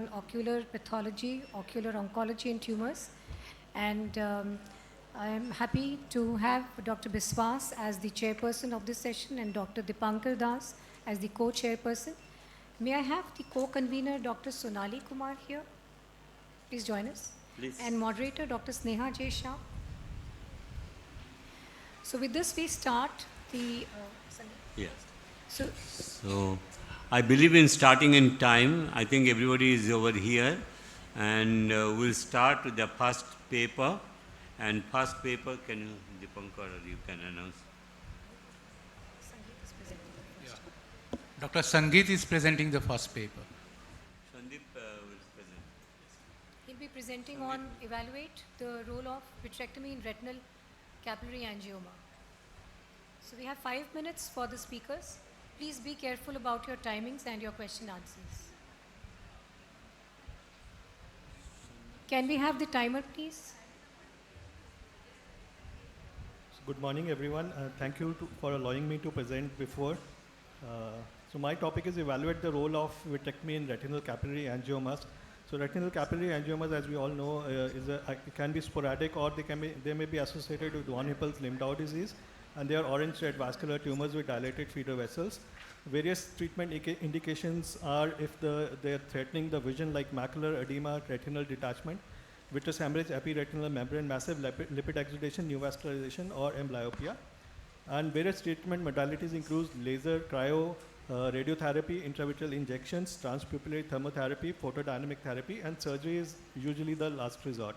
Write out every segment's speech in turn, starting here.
on ocular pathology, ocular oncology and tumors. And I am happy to have Dr. Biswas as the chairperson of this session and Dr. Dipankar Das as the co-chairperson. May I have the co-convener, Dr. Sonali Kumar, here? Please join us. Please. And moderator, Dr. Sneha J. Shah. So with this, we start the... Yes. So I believe in starting in time. I think everybody is over here. And we'll start with the first paper. And first paper, can you, Dipankar, you can announce? Dr. Sangeet is presenting the first paper. Sandeep will present. he'll be presenting on evaluate the role of vitrectomy in retinal capillary angioma. So we have 5 minutes for the speakers. Please be careful about your timings and your question answers. Can we have the timer, please? Good morning, everyone. Thank you for allowing me to present before. So my topic is evaluate the role of vitrectomy in retinal capillary angiomas. So retinal capillary angiomas, as we all know, it can be sporadic or they may be associated with von Hippel's Lindau disease, and they are orange-red vascular tumors with dilated feeder vessels. Various treatment indications are if they are threatening the vision, like macular edema, retinal detachment, vitreous hemorrhage, epiretinal membrane, massive lipid exudation, neovascularization, or amblyopia. And various treatment modalities include laser, cryo, radiotherapy, intravitreal injections, transpupillary thermotherapy, photodynamic therapy, and surgery is usually the last resort.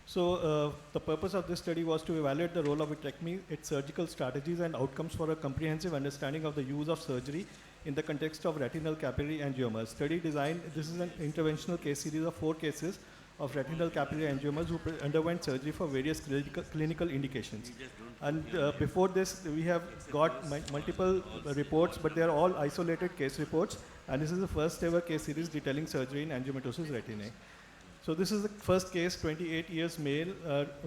So the purpose of this study was to evaluate the role of vitrectomy, its surgical strategies and outcomes for a comprehensive understanding of the use of surgery in the context of retinal capillary angiomas. Study design, this is an interventional case series of 4 cases of retinal capillary angiomas who underwent surgery for various clinical indications. And before this, we have got multiple reports, but they are all isolated case reports. And this is the first ever case series detailing surgery in angiomatosis retinae. So this is the first case, 28 years male,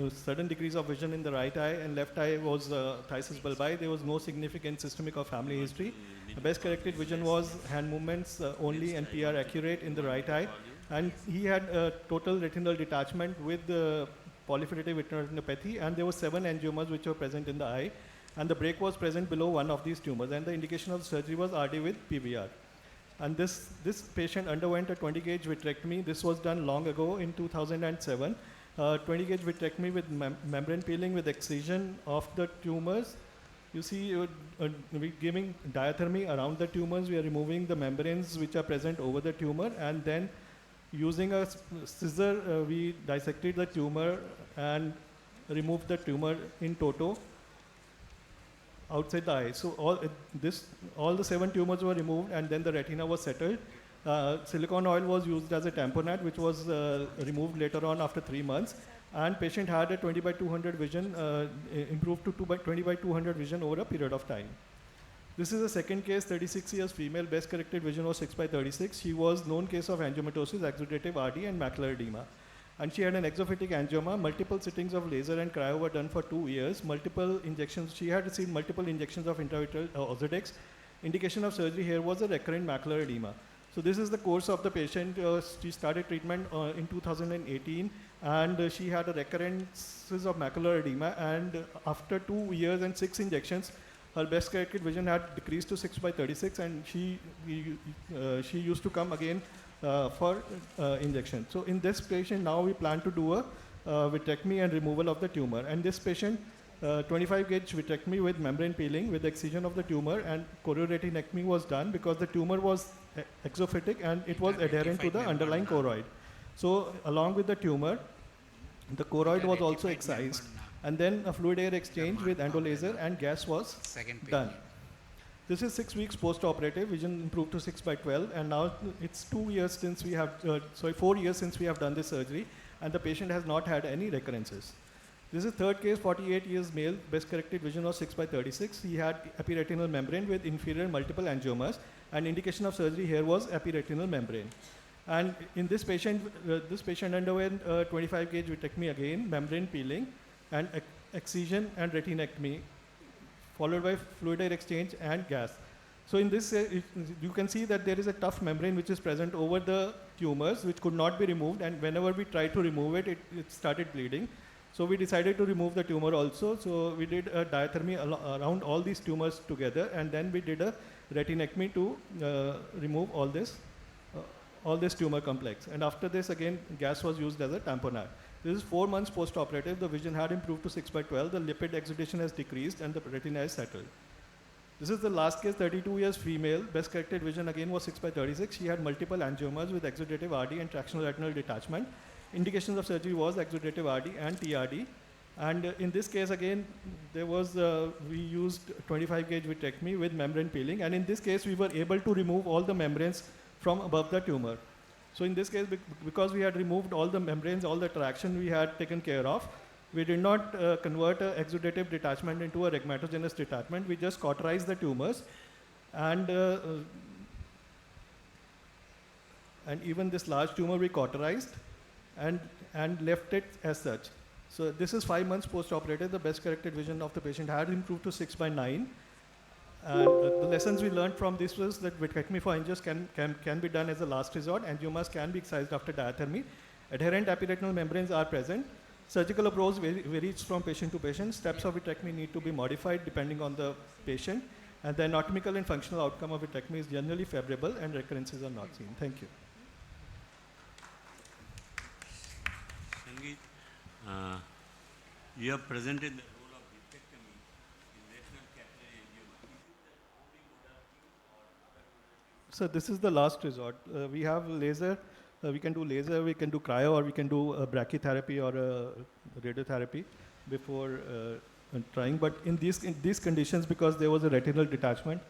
sudden decrease of vision in the right eye, and left eye was phthisis bulbi. There was no significant systemic or family history. The best corrected vision was hand movements only and PR accurate in the right eye. And he had total retinal detachment with polyphilitic retinopathy, and there were 7 angiomas which were present in the eye. And the break was present below one of these tumors, and the indication of surgery was RD with PVR. And this patient underwent a 20-gauge vitrectomy. This was done long ago in 2007. 20-gauge vitrectomy with membrane peeling with excision of the tumors. You see, we're giving diathermy around the tumors. We are removing the membranes which are present over the tumor, and then using a scissor, we dissected the tumor and removed the tumor in toto outside the eye. So all the 7 tumors were removed, and then the retina was settled. Silicone oil was used as a tamponade, which was removed later on after 3 months. And patient had a 20/200 vision, improved to 20/200 vision over a period of time. This is the second case, 36 years female, best corrected vision was 6/36. She was known case of angiomatosis, exudative RD, and macular edema. And she had an exophytic angioma. Multiple sittings of laser and cryo were done for 2 years. Multiple injections. She had received multiple injections of intravitreal Ozurdex. Indication of surgery here was a recurrent macular edema. So this is the course of the patient. She started treatment in 2018, and she had a recurrences of macular edema. And after 2 years and 6 injections, her best corrected vision had decreased to 6/36, and she used to come again for injection. So in this patient, now we plan to do a vitrectomy and removal of the tumor. And this patient, 25-gauge vitrectomy with membrane peeling with excision of the tumor, and chorioretinectomy was done because the tumor was exophytic and it was adherent to the underlying choroid. So along with the tumor, the choroid was also excised. And then a fluid air exchange with endolaser and gas was done. This is 6 weeks post-operative, vision improved to 6/12, and now it's 4 years since we have done this surgery, and the patient has not had any recurrences. This is third case, 48 years male, best corrected vision was 6/36. He had epiretinal membrane with inferior multiple angiomas, and indication of surgery here was epiretinal membrane. And in this patient underwent 25-gauge vitrectomy again, membrane peeling, and excision and retinectomy, followed by fluid air exchange and gas. So in this, you can see that there is a tough membrane which is present over the tumors which could not be removed, and whenever we tried to remove it, it started bleeding. So we decided to remove the tumor also. So we did a diathermy around all these tumors together, and then we did a retinectomy to remove all this tumor complex. And after this, again, gas was used as a tamponade. This is 4 months post-operative. The vision had improved to 6/12. The lipid exudation has decreased, and the retina is settled. This is the last case, 32 years female. Best corrected vision again was 6/36. She had multiple angiomas with exudative RD and tractional retinal detachment. Indications of surgery was exudative RD and TRD. And in this case, again, there was, we used 25 gauge vitrectomy with membrane peeling. And in this case, we were able to remove all the membranes from above the tumor. So in this case, because we had removed all the membranes, all the traction we had taken care of, we did not convert an exudative detachment into a rhegmatogenous detachment. We just cauterized the tumors. And even this large tumor we cauterized and left it as such. So this is 5 months post-operative. The best corrected vision of the patient had improved to 6/9. And the lessons we learned from this was that vitrectomy for angios can be done as a last resort. Angiomas can be excised after diathermy. Adherent epiretinal membranes are present. Surgical approach varies from patient to patient. Steps of vitrectomy need to be modified depending on the patient. And the anatomical and functional outcome of vitrectomy is generally favorable, and recurrences are not seen. Thank you. Sangeet, you have presented the role of vitrectomy in retinal capillary angioma. So this is the last resort. We have laser. We can do laser, we can do cryo, or we can do brachytherapy or radiotherapy before trying. But in these conditions, because there was a retinal detachment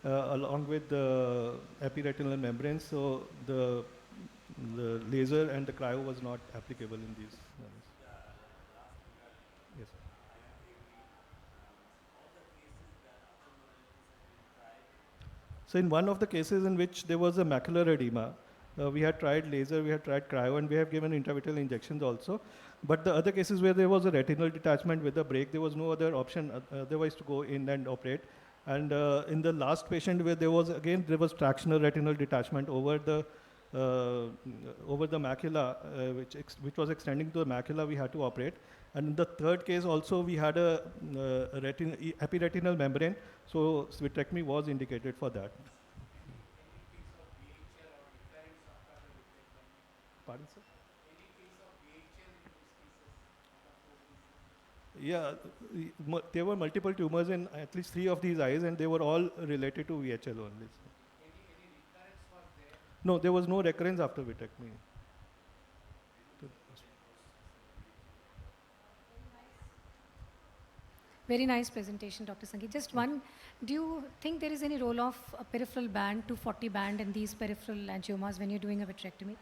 along with the epiretinal membrane, so the laser and the cryo was not applicable in these. Yes. So in one of the cases in which there was a macular edema, we had tried laser, we had tried cryo, and we have given intravitreal injections also. But the other cases where there was a retinal detachment with a break, there was no other option otherwise to go in and operate. And in the last patient where there was tractional retinal detachment over the macula, which was extending to the macula, we had to operate. And in the third case also, we had a epiretinal membrane, so vitrectomy was indicated for that. Pardon, sir? Yeah, there were multiple tumors in at least 3 of these eyes, and they were all related to VHL only. So. Any recurrence was there? No, there was no recurrence after vitrectomy. Very nice presentation, Dr. Sangeet. Just one, do you think there is any role of a peripheral band, 240 band in these peripheral angiomas when you're doing a vitrectomy?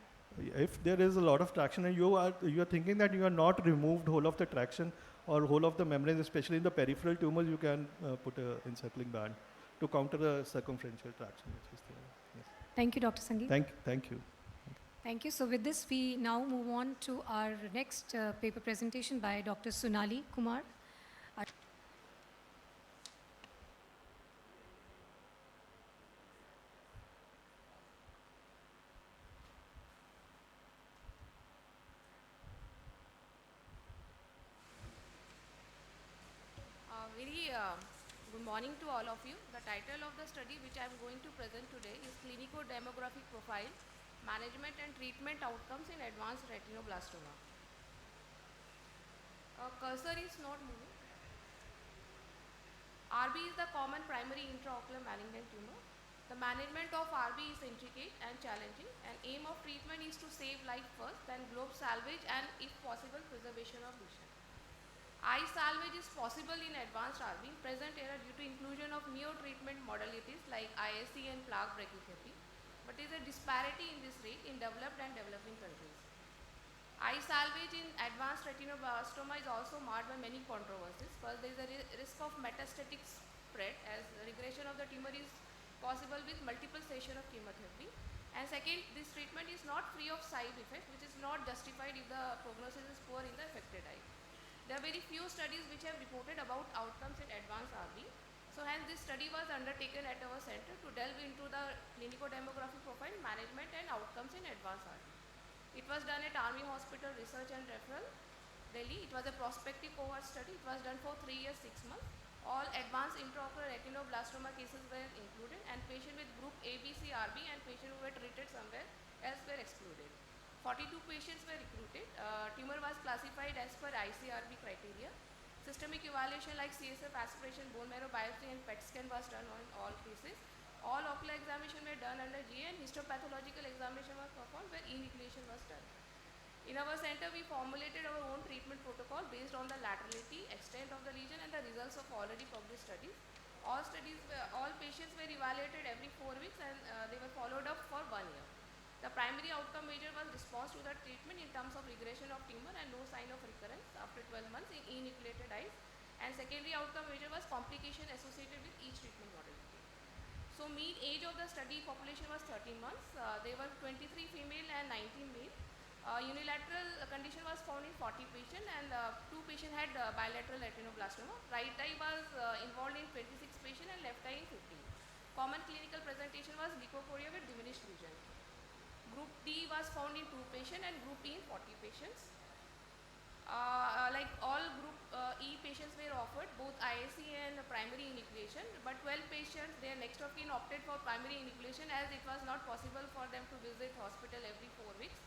If there is a lot of traction and you are thinking that you are not removed whole of the traction or whole of the membranes, especially in the peripheral tumors, you can put an encircling band to counter the circumferential traction which is there. Yes. Thank you, Dr. Sangeet. Thank you. Thank you. So with this, we now move on to our next paper presentation by Dr. Sonali Kumar. Good morning to all of you. The title of the study which I am going to present today is Clinico-Demographic Profile, Management and Treatment Outcomes in Advanced Retinoblastoma. Cursor is not moving. RB is the common primary intraocular malignant tumor. The management of RB is intricate and challenging, and aim of treatment is to save life first, then globe salvage, and if possible preservation of vision. Eye salvage is possible in advanced RB, present error due to inclusion of neo-treatment modalities like ISC and plaque brachytherapy, but there is a disparity in this rate in developed and developing countries. Eye salvage in advanced retinoblastoma is also marred by many controversies. First, there is a risk of metastatic spread, as regression of the tumor is possible with multiple sessions of chemotherapy. And second, this treatment is not free of side effects, which is not justified if the prognosis is poor in the affected eye. There are very few studies which have reported about outcomes in advanced RB. So hence this study was undertaken at our center to delve into the clinico-demographic profile, management and outcomes in advanced RB. It was done at Army Hospital Research and Referral, Delhi. It was a prospective cohort study. It was done for 3 years, 6 months. All advanced intraocular retinoblastoma cases were included, and patients with group A, B, C, RB and patients who were treated somewhere else were excluded. 42 patients were recruited. Tumor was classified as per ICRB criteria. Systemic evaluation like CSF aspiration, bone marrow biopsy and PET scan was done on all cases. All ocular examination were done under GA and histopathological examination was performed where enucleation was done. In our center, we formulated our own treatment protocol based on the laterality, extent of the lesion and the results of already published studies. All patients were evaluated every 4 weeks and they were followed up for 1 year. The primary outcome measure was response to the treatment in terms of regression of tumor and no sign of recurrence after 12 months in enucleated eyes. And secondary outcome measure was complication associated with each treatment modality. So mean age of the study population was 13 months. There were 23 female and 19 male. Unilateral condition was found in 40 patients and 2 patients had bilateral retinoblastoma. Right eye was involved in 26 patients and left eye in 15. Common clinical presentation was leukocoria with diminished lesion. Group D was found in 2 patients and group E in 40 patients. Like all group E patients were offered both IAC and primary enucleation, but 12 patients, their next of kin opted for primary enucleation as it was not possible for them to visit hospital every 4 weeks.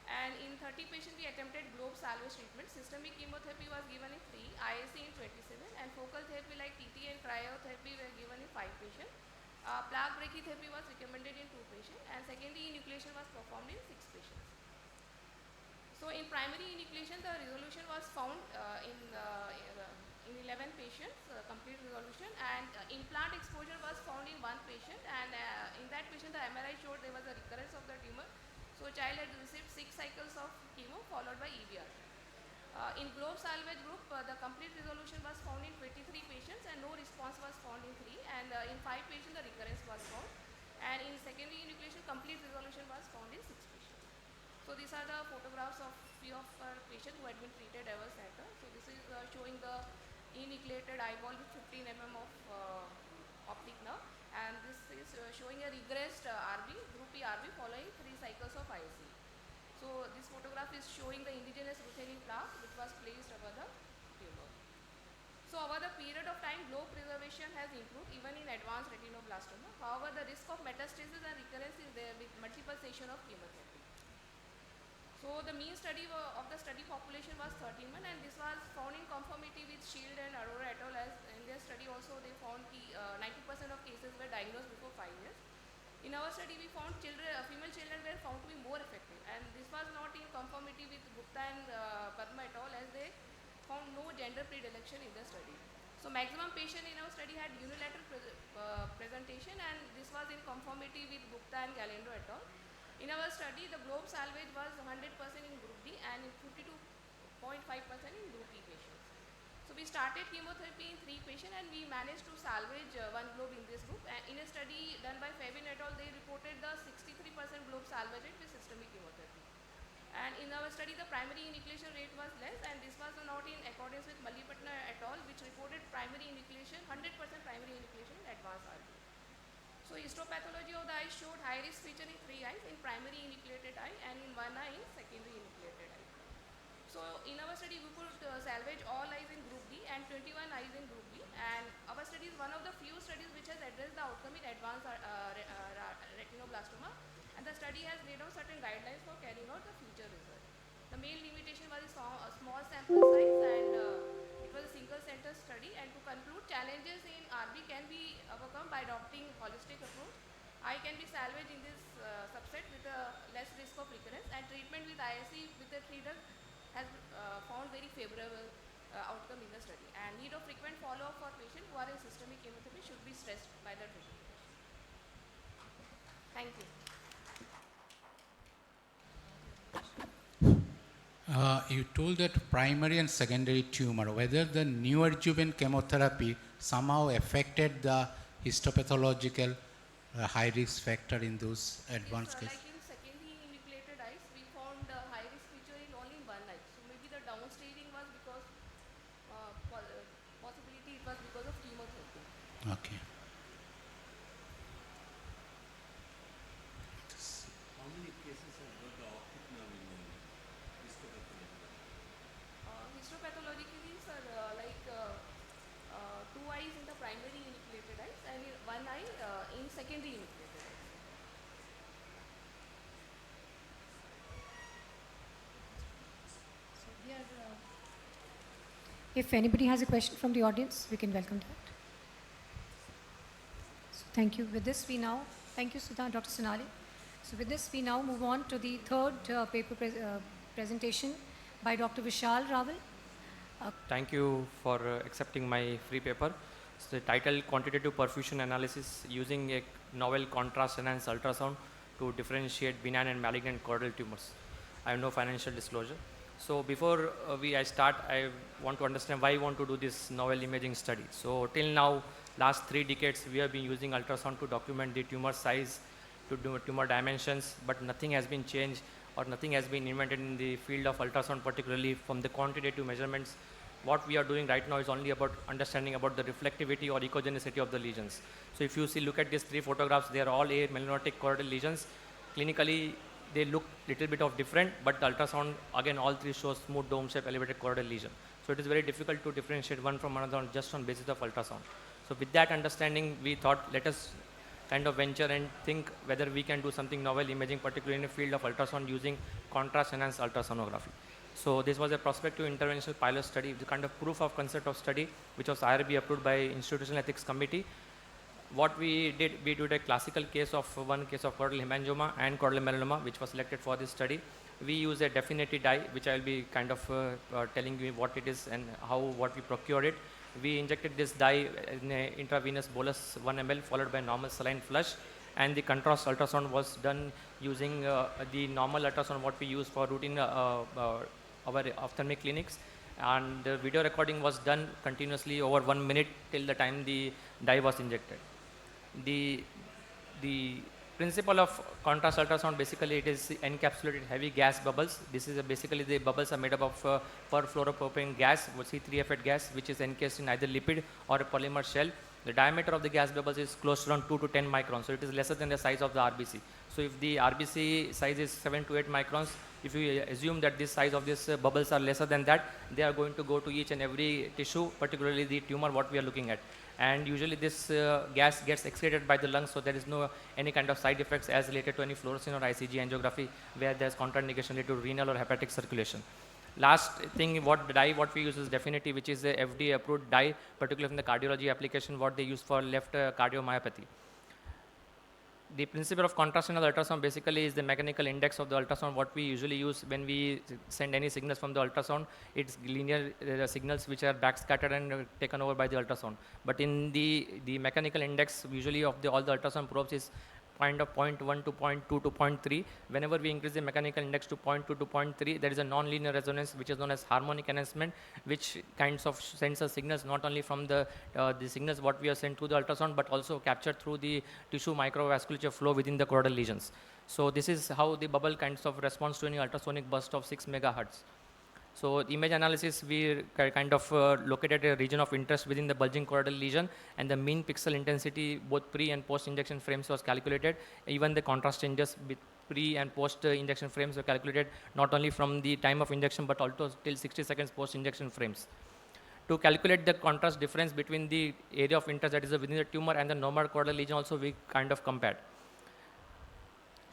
And in 30 patients, we attempted globe salvage treatment. Systemic chemotherapy was given in 3, IAC in 27, and focal therapy like TT and cryotherapy were given in 5 patients. Plaque brachytherapy was recommended in 2 patients, and secondary enucleation was performed in 6 patients. So in primary enucleation, the resolution was found in 11 patients, complete resolution, and implant exposure was found in 1 patient, and in that patient, the MRI showed there was a recurrence of the tumor. So child had received 6 cycles of chemo followed by EBR. In globe salvage group, the complete resolution was found in 23 patients and no response was found in 3, and in 5 patients the recurrence was found, and in secondary enucleation complete resolution was found in 6 patients. So these are the photographs of few of our patients who had been treated at our center. So this is showing the enucleated eyeball with 15 mm of optic nerve, and this is showing a regressed RB, group E RB following 3 cycles of IC. So this photograph is showing the indigenous ruthenian plaque which was placed over the tumor. So over the period of time, globe preservation has improved even in advanced retinoblastoma. However, the risk of metastasis and recurrence is there with multiple sessions of chemotherapy. So the mean study of the study population was 13 months, and this was found in conformity with Shield and Aurora et al. As in their study also they found 90% of cases were diagnosed before 5 years. In our study we found female children were found to be more effective, and this was not in conformity with Gupta and Padma et al. As they found no gender predilection in the study. So maximum patient in our study had unilateral presentation, and this was in conformity with Gupta and Galindo et al. In our study, the globe salvage was 100% in group D and 52.5% in group E patients. So we started chemotherapy in 3 patients and we managed to salvage 1 globe in this group. And in a study done by Fabin et al, they reported the 63% globe salvage rate with systemic chemotherapy. And in our study, the primary enucleation rate was less, and this was not in accordance with Mallipatna et al, which reported primary enucleation, 100% primary enucleation in advanced RB. So histopathology of the eye showed high risk feature in 3 eyes, in primary enucleated eye and in 1 eye in secondary enucleated eye. So in our study we could salvage all eyes in group D and 21 eyes in group B, and our study is one of the few studies which has addressed the outcome in advanced retinoblastoma, and the study has laid out certain guidelines for carrying out the future research. The main limitation was a small sample size, and it was a single center study, and to conclude, challenges in RB can be overcome by adopting holistic approach. Eye can be salvaged in this subset with a less risk of recurrence, and treatment with ISC with the 3 drugs has found very favorable outcome in the study. And need of frequent follow-up for patients who are in systemic chemotherapy should be stressed by the treatment. Thank you. You told that primary and secondary tumor, whether the neoadjuvant chemotherapy somehow affected the histopathological high risk factor in those advanced cases? Like in secondary enucleated eyes, we found high risk feature in only 1 eye. So maybe the downstaging was because possibility it was because of chemotherapy. Okay. How many cases have got the optic nerve involvement? Histopathologically. Histopathologically, sir, two eyes in the primary enucleated eyes and one eye in secondary enucleated eyes. If anybody has a question from the audience, we can welcome that. So thank you. With this, we now, thank you, Sudha, Dr. Sonali. So with this, we now move on to the third paper presentation by Dr. Vishal Raval. Thank you for accepting my free paper. It's the title Quantitative Perfusion Analysis using a novel contrast enhanced ultrasound to differentiate benign and malignant choroidal tumors. I have no financial disclosure. So before I start, I want to understand why I want to do this novel imaging study. So till now, last 3 decades, we have been using ultrasound to document the tumor size, to do tumor dimensions, but nothing has been changed or nothing has been invented in the field of ultrasound, particularly from the quantitative measurements. What we are doing right now is only about understanding about the reflectivity or echogenicity of the lesions. So if you see, look at these 3 photographs, they are all a melanotic choroidal lesions. Clinically, they look little bit of different, but the ultrasound, again, all 3 shows smooth dome shape elevated choroidal lesion. So it is very difficult to differentiate one from another just on basis of ultrasound. So with that understanding, we thought, let us kind of venture and think whether we can do something novel imaging, particularly in the field of ultrasound using contrast enhanced ultrasonography. So this was a prospective interventional pilot study, the kind of proof of concept of study, which was IRB approved by Institutional Ethics Committee. What we did a classical case of one case of choroidal hemangioma and choroidal melanoma, which was selected for this study. We use a definity dye, which I will be kind of telling you what it is and what we procure it. We injected this dye in a intravenous bolus 1 ml followed by normal saline flush, and the contrast ultrasound was done using the normal ultrasound what we use for routine our ophthalmic clinics, and the video recording was done continuously over 1 minute till the time the dye was injected. The principle of contrast ultrasound, basically it is encapsulated heavy gas bubbles. This is basically the bubbles are made up of perfluoropropane gas, C3F8 gas, which is encased in either lipid or a polymer shell. The diameter of the gas bubbles is close to around 2 to 10 microns, so it is lesser than the size of the RBC. So if the RBC size is 7 to 8 microns, if you assume that this size of these bubbles are lesser than that, they are going to go to each and every tissue, particularly the tumor what we are looking at. And usually this gas gets excreted by the lungs, so there is no any kind of side effects as related to any fluorescein or ICG angiography where there is contraindication related to renal or hepatic circulation. Last thing, what we use is Definity, which is a FDA approved dye, particularly from the cardiology application, what they use for left cardiomyopathy. The principle of contrast enhanced ultrasound basically is the mechanical index of the ultrasound what we usually use when we send any signals from the ultrasound. It's linear signals which are backscattered and taken over by the ultrasound. But in the mechanical index usually of all the ultrasound probes is 0.1 to 0.2 to 0.3. Whenever we increase the mechanical index to 0.2 to 0.3, there is a non-linear resonance which is known as harmonic enhancement, which kinds of sends us signals not only from the signals what we are sent through the ultrasound, but also captured through the tissue microvasculature flow within the choroidal lesions. So this is how the bubble kinds of responds to any ultrasonic burst of 6 megahertz. So image analysis, we kind of located a region of interest within the bulging choroidal lesion, and the mean pixel intensity both pre and post injection frames was calculated. Even the contrast changes with pre and post injection frames were calculated not only from the time of injection but also till 60 seconds post injection frames. To calculate the contrast difference between the area of interest that is within the tumor and the normal choroidal lesion also we kind of compared.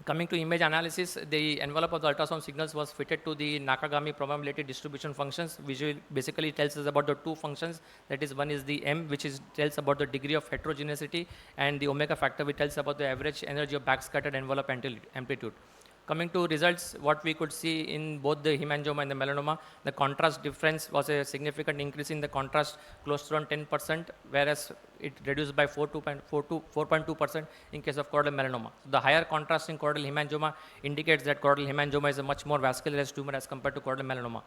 Coming to image analysis, the envelope of the ultrasound signals was fitted to the Nakagami probability distribution functions, which basically tells us about the 2 functions. That is, one is the M, which tells about the degree of heterogeneity, and the omega factor, which tells about the average energy of backscattered envelope amplitude. Coming to results, what we could see in both the hemangioma and the melanoma, the contrast difference was a significant increase in the contrast, close to around 10%, whereas it reduced by 4.2% in case of choroidal melanoma. So the higher contrast in choroidal hemangioma indicates that choroidal hemangioma is a much more vascularized tumor as compared to choroidal melanoma.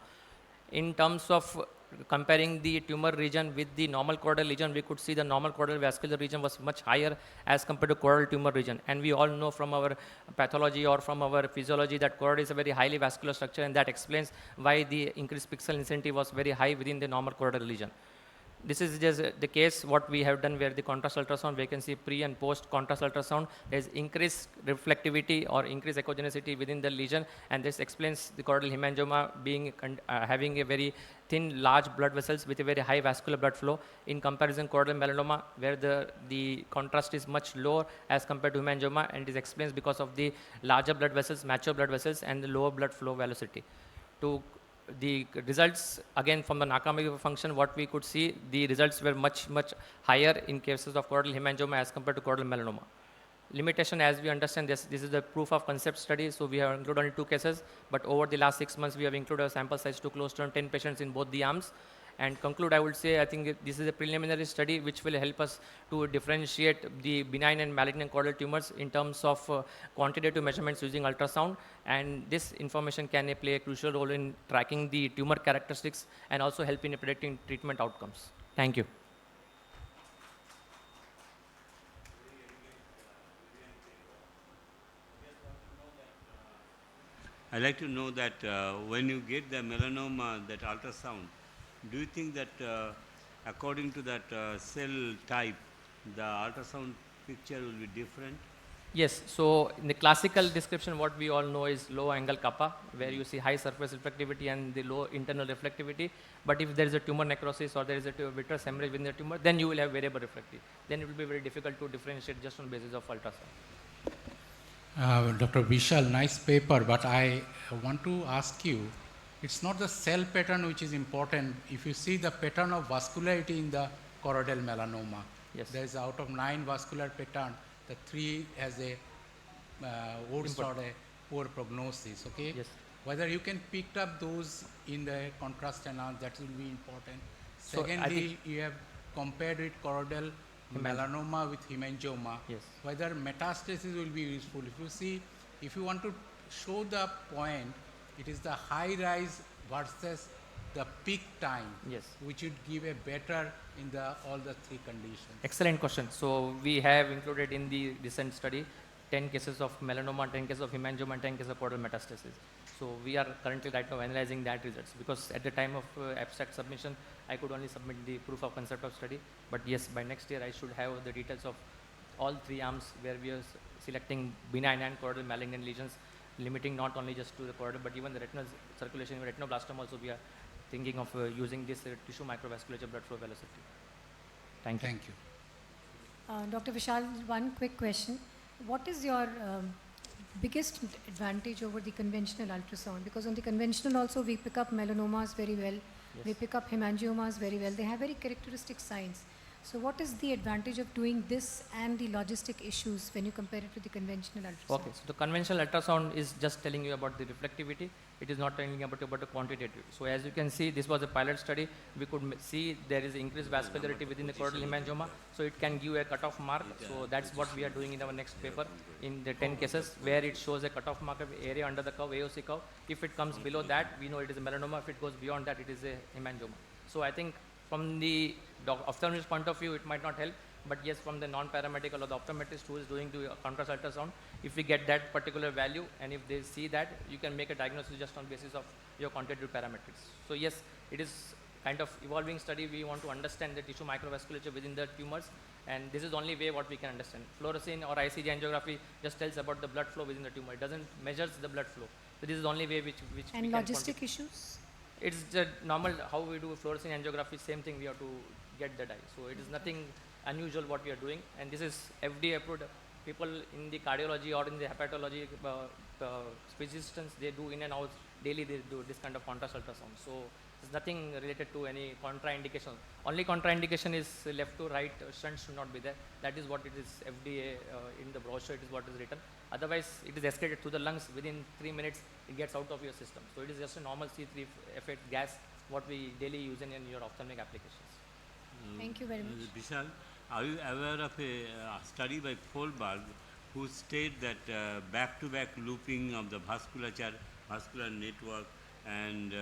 In terms of comparing the tumor region with the normal choroidal lesion, we could see the normal choroidal vascular region was much higher as compared to choroidal tumor region. And we all know from our pathology or from our physiology that choroid is a very highly vascular structure, and that explains why the increased pixel intensity was very high within the normal choroidal lesion. This is just the case what we have done where the contrast ultrasound, we can see pre and post contrast ultrasound, there is increased reflectivity or increased echogenicity within the lesion, and this explains the choroidal hemangioma being having a very thin, large blood vessels with a very high vascular blood flow in comparison choroidal melanoma where the contrast is much lower as compared to hemangioma, and it explains because of the larger blood vessels, mature blood vessels, and the lower blood flow velocity. To the results again from the Nakamiga function, what we could see, the results were much higher in cases of choroidal hemangioma as compared to choroidal melanoma. Limitation, as we understand this is the proof of concept study, so we have included only 2 cases, but over the last 6 months we have included a sample size to close to 10 patients in both the arms. And conclude, I would say, I think this is a preliminary study which will help us to differentiate the benign and malignant choroidal tumors in terms of quantitative measurements using ultrasound. And this information can play a crucial role in tracking the tumor characteristics and also help in predicting treatment outcomes. Thank you. I'd like to know that when you get the melanoma, that ultrasound, do you think that according to that cell type, the ultrasound picture will be different? Yes, so in the classical description, what we all know is low angle kappa, where you see high surface reflectivity and the low internal reflectivity. But if there is a tumor necrosis or there is a vitreous hemorrhage within the tumor, then you will have variable reflectivity. Then it will be very difficult to differentiate just on basis of ultrasound. Dr. Vishal, nice paper, but I want to ask you, it's not the cell pattern which is important. If you see the pattern of vascularity in the choroidal melanoma, yes, there is out of 9 vascular pattern, the 3 has a worse or a poor prognosis, okay? Yes. Whether you can pick up those in the contrast analysis, that will be important. So Secondly, you have compared with choroidal melanoma with hemangioma. Yes. Whether metastasis will be useful. If you see, if you want to show the point, it is the high rise versus the peak time, yes, which would give a better in the all the 3 conditions. Excellent question. So we have included in the recent study 10 cases of melanoma, 10 cases of hemangioma, and 10 cases of choroidal metastasis. So we are currently right now analyzing that results, because at the time of abstract submission, I could only submit the proof of concept of study. But yes, by next year I should have the details of all 3 arms where we are selecting benign and choroidal malignant lesions, limiting not only just to the choroidal but even the retinal circulation, retinoblastoma also we are thinking of using this tissue microvasculature blood flow velocity. Thank you. Thank you. Dr. Vishal, one quick question. What is your biggest advantage over the conventional ultrasound? Because on the conventional also we pick up melanomas very well, Yes. we pick up hemangiomas very well. They have very characteristic signs. So what is the advantage of doing this and the logistic issues when you compare it to the conventional ultrasound? Okay, so the conventional ultrasound is just telling you about the reflectivity. It is not telling you about the quantitative. So as you can see, this was a pilot study. We could see there is increased vascularity within the choroidal hemangioma. So it can give a cutoff mark. So that's what we are doing in our next paper in the 10 cases where it shows a cutoff mark of area under the curve, AIOC curve. If it comes below that, we know it is a melanoma. If it goes beyond that, it is a hemangioma. So I think from the ophthalmologist point of view, it might not help. But yes, from the non-paramedical or the optometrist who is doing the contrast ultrasound, if we get that particular value and if they see that, you can make a diagnosis just on basis of your quantitative parameters. So yes, it is kind of evolving study. We want to understand the tissue microvasculature within the tumors, and this is the only way what we can understand. Fluorescein or ICG angiography just tells about the blood flow within the tumor. It doesn't measures the blood flow. So this is the only way which and we can logistic issues? It's the normal how we do fluorescein angiography, same thing we have to get the dye. So it is nothing unusual what we are doing, and this is FDA approved. People in the cardiology or in the hepatology physicians, they do in and out daily, they do this kind of contrast ultrasound. So there's nothing related to any contraindication. Only contraindication is left to right shunt should not be there. That is what it is FDA in the brochure, it is what is written. Otherwise it is excreted through the lungs, within 3 minutes it gets out of your system. So it is just a normal C3F8 gas what we daily use in your ophthalmic applications. Thank you very much. Vishal, are you aware of a study by Folberg who state that back-to-back looping of the vascular network and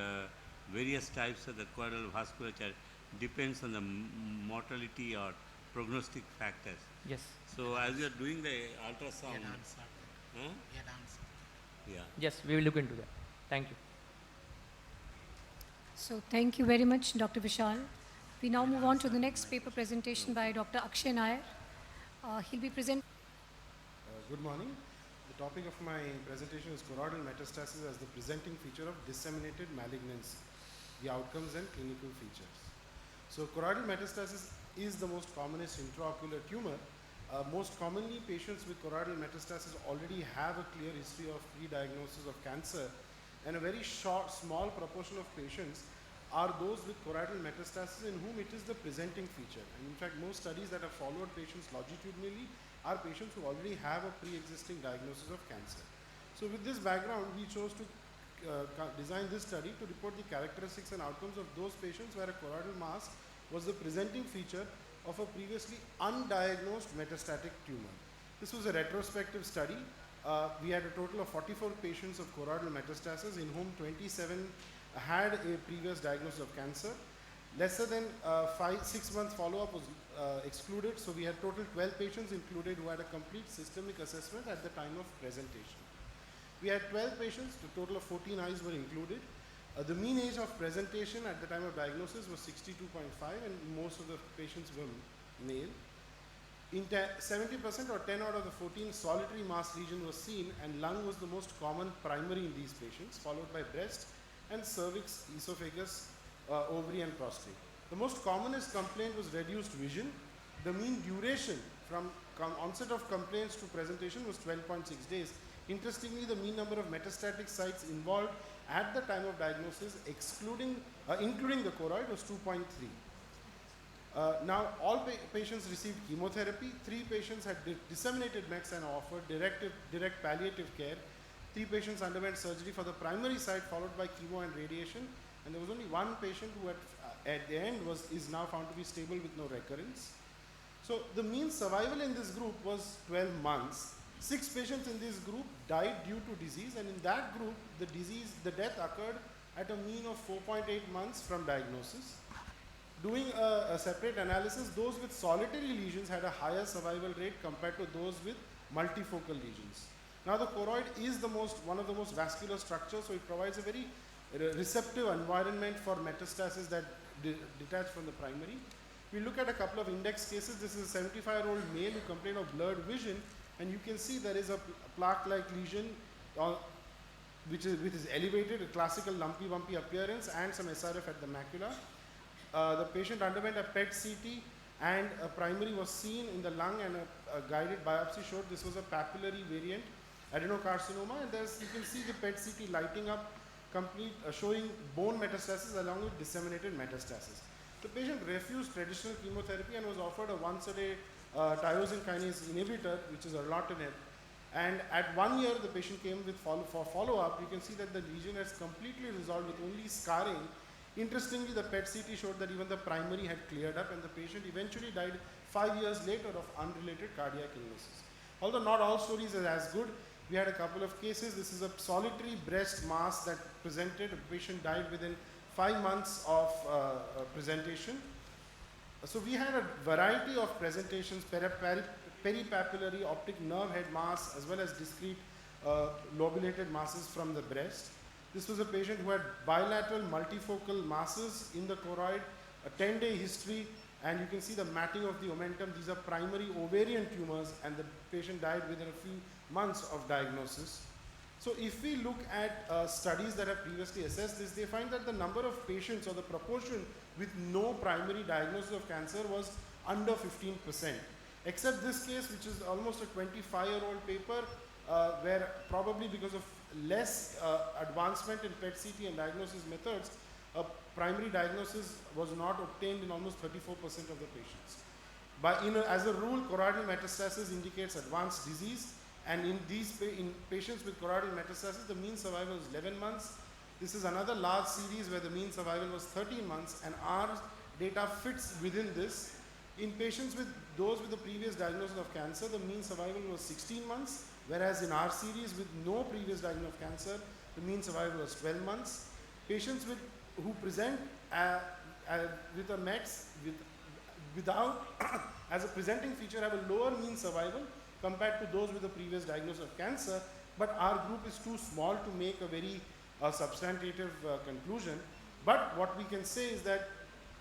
various types of the choroidal vasculature depends on the mortality or prognostic factors? Yes. So as you are doing the ultrasound, yeah. Yes, we will look into that. Thank you. So thank you very much, Dr. Vishal. We now move on to the next paper presentation by Dr. Akshay Nair. He'll be presenting. Good morning. The topic of my presentation is choroidal metastasis as the presenting feature of disseminated malignancy, the outcomes and clinical features. So choroidal metastasis is the most commonest intraocular tumor. Most commonly, patients with choroidal metastasis already have a clear history of pre-diagnosis of cancer, and a very small proportion of patients are those with choroidal metastasis in whom it is the presenting feature. And in fact, most studies that have followed patients longitudinally are patients who already have a pre-existing diagnosis of cancer. So with this background, we chose to design this study to report the characteristics and outcomes of those patients where a choroidal mass was the presenting feature of a previously undiagnosed metastatic tumor. This was a retrospective study. We had a total of 44 patients of choroidal metastasis in whom 27 had a previous diagnosis of cancer. Lesser than 6 months follow-up was excluded, so we had total 12 patients included who had a complete systemic assessment at the time of presentation. We had 12 patients, a total of 14 eyes were included. The mean age of presentation at the time of diagnosis was 62.5, and most of the patients were male. In 70% or 10 out of the 14, solitary mass lesion was seen, and lung was the most common primary in these patients, followed by breast and cervix, esophagus, ovary and prostate. The most commonest complaint was reduced vision. The mean duration from onset of complaints to presentation was 12.6 days. Interestingly, the mean number of metastatic sites involved at the time of diagnosis, including the choroid, was 2.3. Now, all patients received chemotherapy. 3 patients had disseminated mets and offered direct palliative care. 3 patients underwent surgery for the primary site, followed by chemo and radiation. And there was only 1 patient who at the end is now found to be stable with no recurrence. So the mean survival in this group was 12 months. 6 patients in this group died due to disease, and in that group, the death occurred at a mean of 4.8 months from diagnosis. Doing a separate analysis, those with solitary lesions had a higher survival rate compared to those with multifocal lesions. Now, the choroid is one of the most vascular structures, so it provides a very receptive environment for metastasis that detach from the primary. We look at a couple of index cases. This is a 75-year-old male who complained of blurred vision, and you can see there is a plaque-like lesion which is elevated, a classical lumpy bumpy appearance, and some SRF at the macula. The patient underwent a PET CT, and a primary was seen in the lung, and a guided biopsy showed this was a papillary variant adenocarcinoma, and you can see the PET CT lighting up, showing bone metastasis along with disseminated metastasis. The patient refused traditional chemotherapy and was offered a once-a-day tyrosine kinase inhibitor, which is erlotinib. And at 1 year, the patient came with for follow-up. You can see that the lesion has completely resolved with only scarring. Interestingly, the PET CT showed that even the primary had cleared up, and the patient eventually died 5 years later of unrelated cardiac illnesses. Although not all stories are as good, we had a couple of cases. This is a solitary breast mass that presented. A patient died within 5 months of presentation. So we had a variety of presentations, peripapillary optic nerve head mass, as well as discrete lobulated masses from the breast. This was a patient who had bilateral multifocal masses in the choroid, a 10-day history, and you can see the matting of the omentum. These are primary ovarian tumors, and the patient died within a few months of diagnosis. So if we look at studies that have previously assessed this, they find that the number of patients, or the proportion with no primary diagnosis of cancer, was under 15%. Except this case, which is almost a 25-year-old paper, where probably because of less advancement in PET CT and diagnosis methods, a primary diagnosis was not obtained in almost 34% of the patients. As a rule, choroidal metastasis indicates advanced disease, and in patients with choroidal metastasis, the mean survival is 11 months. This is another large series where the mean survival was 13 months, and our data fits within this. In patients with those with the previous diagnosis of cancer, the mean survival was 16 months, whereas in our series with no previous diagnosis of cancer, the mean survival was 12 months. Patients who present with a METS without as a presenting feature have a lower mean survival compared to those with a previous diagnosis of cancer, but our group is too small to make a very substantive conclusion. But what we can say is that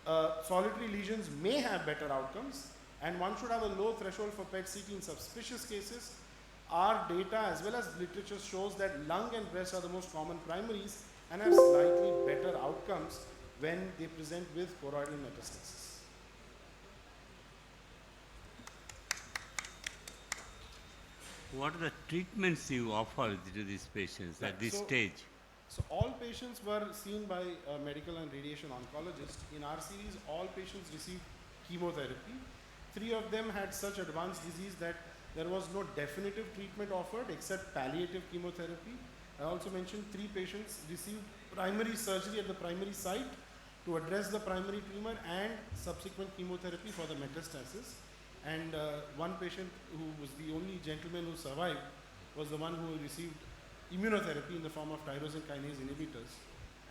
solitary lesions may have better outcomes, and one should have a low threshold for PET-CT in suspicious cases. Our data as well as literature shows that lung and breast are the most common primaries and have slightly better outcomes when they present with choroidal metastasis. What are the treatments you offer to these patients at this stage? So all patients were seen by a medical and radiation oncologist. In our series, all patients received chemotherapy. 3 of them had such advanced disease that there was no definitive treatment offered except palliative chemotherapy. I also mentioned 3 patients received primary surgery at the primary site to address the primary tumor and subsequent chemotherapy for the metastasis. And one patient who was the only gentleman who survived was the one who received immunotherapy in the form of tyrosine kinase inhibitors,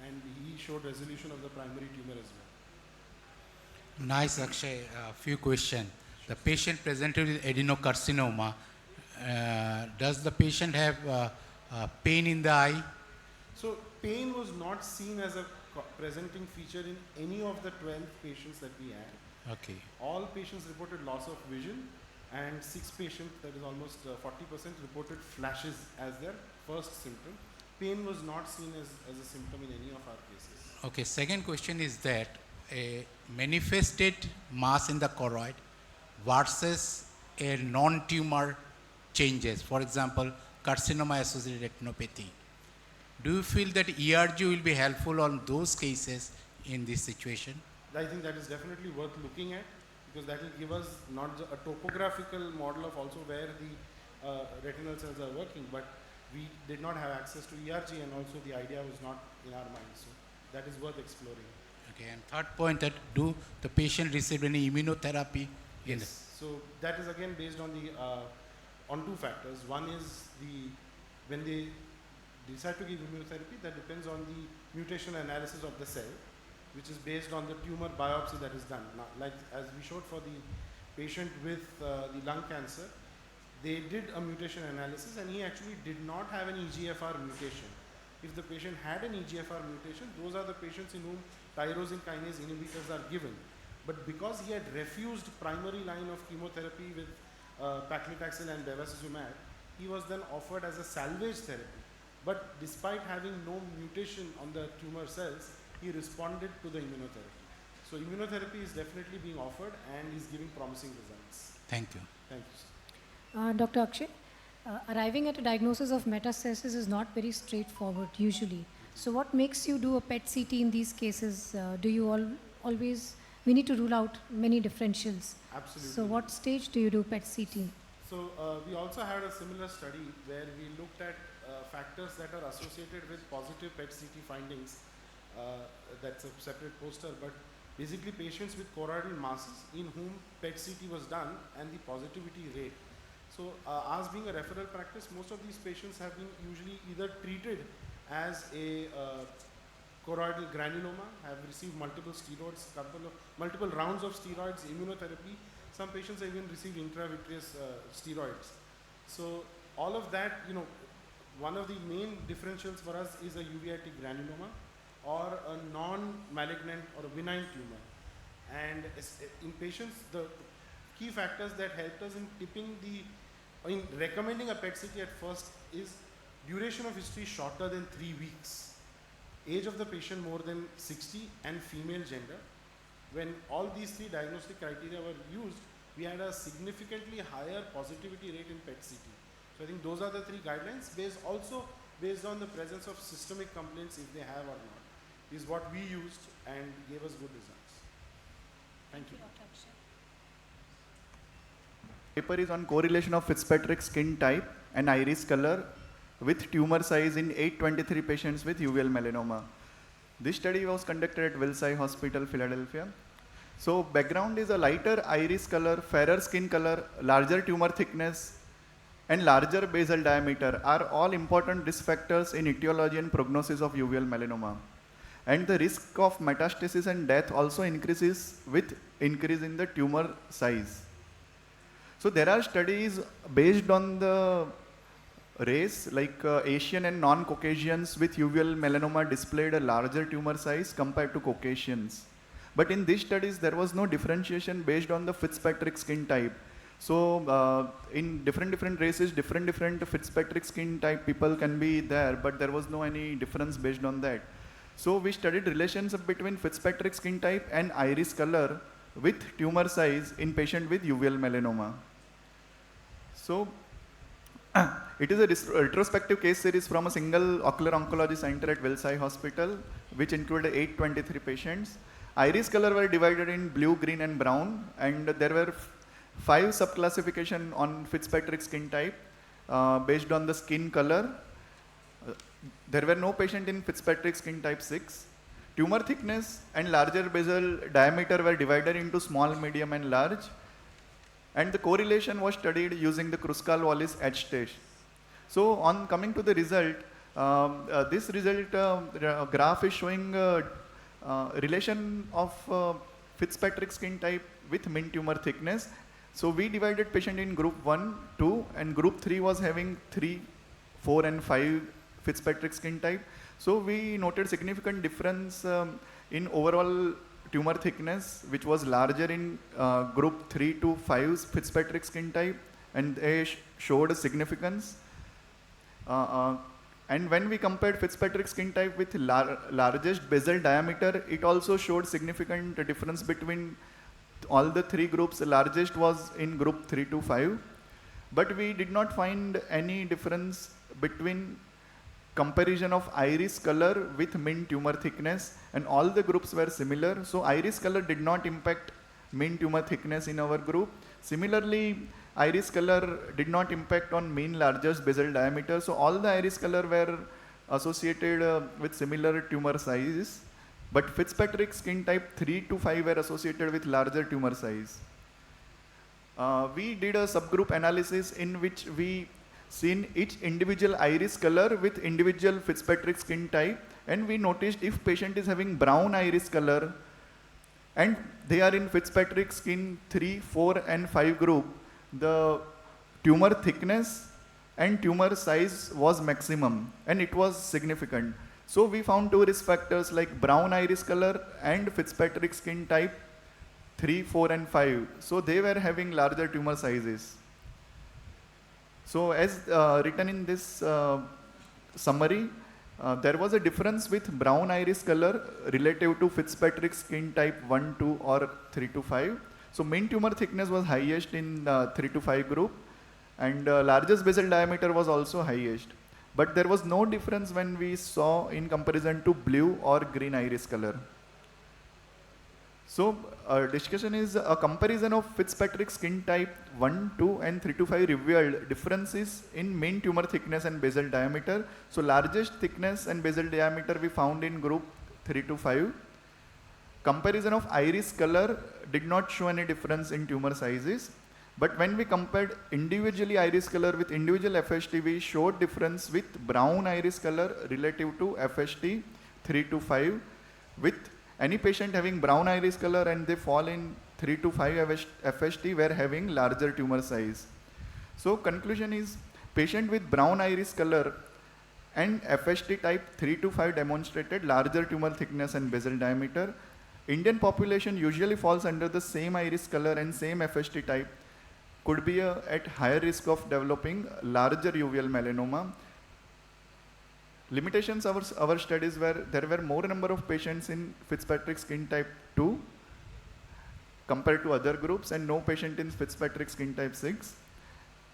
and he showed resolution of the primary tumor as well. Nice, Akshay. A few questions. The patient presented with adenocarcinoma. Does the patient have pain in the eye? So pain was not seen as a presenting feature in any of the 12 patients that we had. Okay. All patients reported loss of vision, and 6 patients, that is almost 40%, reported flashes as their first symptom. Pain was not seen as a symptom in any of our cases. Okay, second question is that a manifested mass in the choroid versus a non-tumor changes, for example, carcinoma-associated retinopathy. Do you feel that ERG will be helpful on those cases in this situation? I think that is definitely worth looking at, because that will give us not a topographical model of also where the retinal cells are working, but we did not have access to ERG, and also the idea was not in our mind. So that is worth exploring. Okay, and third point, that do the patient receive any immunotherapy? Yes. So that is again based on the on 2 factors. One is when they decide to give immunotherapy, that depends on the mutation analysis of the cell, which is based on the tumor biopsy that is done. Now, like as we showed for the patient with the lung cancer, they did a mutation analysis and he actually did not have an EGFR mutation. If the patient had an EGFR mutation, those are the patients in whom tyrosine kinase inhibitors are given. But because he had refused primary line of chemotherapy with paclitaxel and bevacizumab, he was then offered as a salvage therapy. But despite having no mutation on the tumor cells, he responded to the immunotherapy. So immunotherapy is definitely being offered and is giving promising results. Thank you. Thank you, sir. Dr. Akshay, arriving at a diagnosis of metastasis is not very straightforward usually. So what makes you do a PET-CT in these cases? Do you always, we need to rule out many differentials. Absolutely. So what stage do you do PET-CT? So we also had a similar study where we looked at factors that are associated with positive PET-CT findings. That's a separate poster, but basically patients with choroidal masses in whom PET-CT was done and the positivity rate. So ours being a referral practice, most of these patients have been usually either treated as a choroidal granuloma, have received multiple steroids, multiple rounds of steroids, immunotherapy. Some patients have even received intravitreous steroids. So all of that, one of the main differentials for us is a uveitic granuloma or a non-malignant or a benign tumor. And in patients, the key factors that helped us in recommending a PET-CT at first is duration of history shorter than 3 weeks, age of the patient more than 60, and female gender. When all these 3 diagnostic criteria were used, we had a significantly higher positivity rate in PET-CT. So I think those are the 3 guidelines, based on the presence of systemic complaints, if they have or not, is what we used and gave us good results. Thank you. Paper is on correlation of Fitzpatrick skin type and iris color with tumor size in 823 patients with uveal melanoma. This study was conducted at Wills Eye Hospital, Philadelphia. So background is a lighter iris color, fairer skin color, larger tumor thickness, and larger basal diameter are all important risk factors in etiology and prognosis of uveal melanoma. And the risk of metastasis and death also increases with increase in the tumor size. So there are studies based on the race, like Asian and non-Caucasians with uveal melanoma displayed a larger tumor size compared to Caucasians. But in these studies, there was no differentiation based on the Fitzpatrick skin type. So in different races, different Fitzpatrick skin type people can be there, but there was no any difference based on that. So we studied relationship between Fitzpatrick skin type and iris color with tumor size in patient with uveal melanoma. So it is a retrospective case series from a single ocular oncology center at Wilsey Hospital, which included 823 patients. Iris color were divided in blue, green, and brown, and there were 5 subclassification on Fitzpatrick skin type based on the skin color. There were no patient in Fitzpatrick skin type 6. Tumor thickness and larger basal diameter were divided into small, medium, and large. And the correlation was studied using the Kruskal-Wallis H-test. So on coming to the result, this result graph is showing relation of Fitzpatrick skin type with mean tumor thickness. So we divided patient in group 1, 2, and group 3 was having 3, 4, and 5 Fitzpatrick skin type. So we noted significant difference in overall tumor thickness, which was larger in group 3 to 5's Fitzpatrick skin type, and they showed a significance. And when we compared Fitzpatrick skin type with largest basal diameter, it also showed significant difference between all the 3 groups. The largest was in group 3 to 5, but we did not find any difference between comparison of iris color with mean tumor thickness, and all the groups were similar. So iris color did not impact mean tumor thickness in our group. Similarly, iris color did not impact on mean largest basal diameter. So all the iris color were associated with similar tumor sizes, but Fitzpatrick skin type 3 to 5 were associated with larger tumor size. We did a subgroup analysis in which we seen each individual iris color with individual Fitzpatrick skin type, and we noticed if patient is having brown iris color and they are in Fitzpatrick skin 3, 4, and 5 group, the tumor thickness and tumor size was maximum, and it was significant. So we found 2 risk factors like brown iris color and Fitzpatrick skin type 3, 4, and 5. So they were having larger tumor sizes. So as written in this summary, there was a difference with brown iris color relative to Fitzpatrick skin type 1, 2, or 3 to 5. So mean tumor thickness was highest in 3 to 5 group, and largest basal diameter was also highest. But there was no difference when we saw in comparison to blue or green iris color. So discussion is a comparison of Fitzpatrick skin type 1, 2, and 3 to 5 revealed differences in mean tumor thickness and basal diameter. So largest thickness and basal diameter we found in group 3 to 5. Comparison of iris color did not show any difference in tumor sizes. But when we compared individually iris color with individual FST, we showed difference with brown iris color relative to FST 3 to 5. With any patient having brown iris color and they fall in 3 to 5 FST were having larger tumor size. So conclusion is patient with brown iris color and FST type 3 to 5 demonstrated larger tumor thickness and basal diameter. Indian population usually falls under the same iris color and same FST type, could be at higher risk of developing larger uveal melanoma. Limitations of our studies were there were more number of patients in Fitzpatrick skin type 2 compared to other groups, and no patient in Fitzpatrick skin type 6.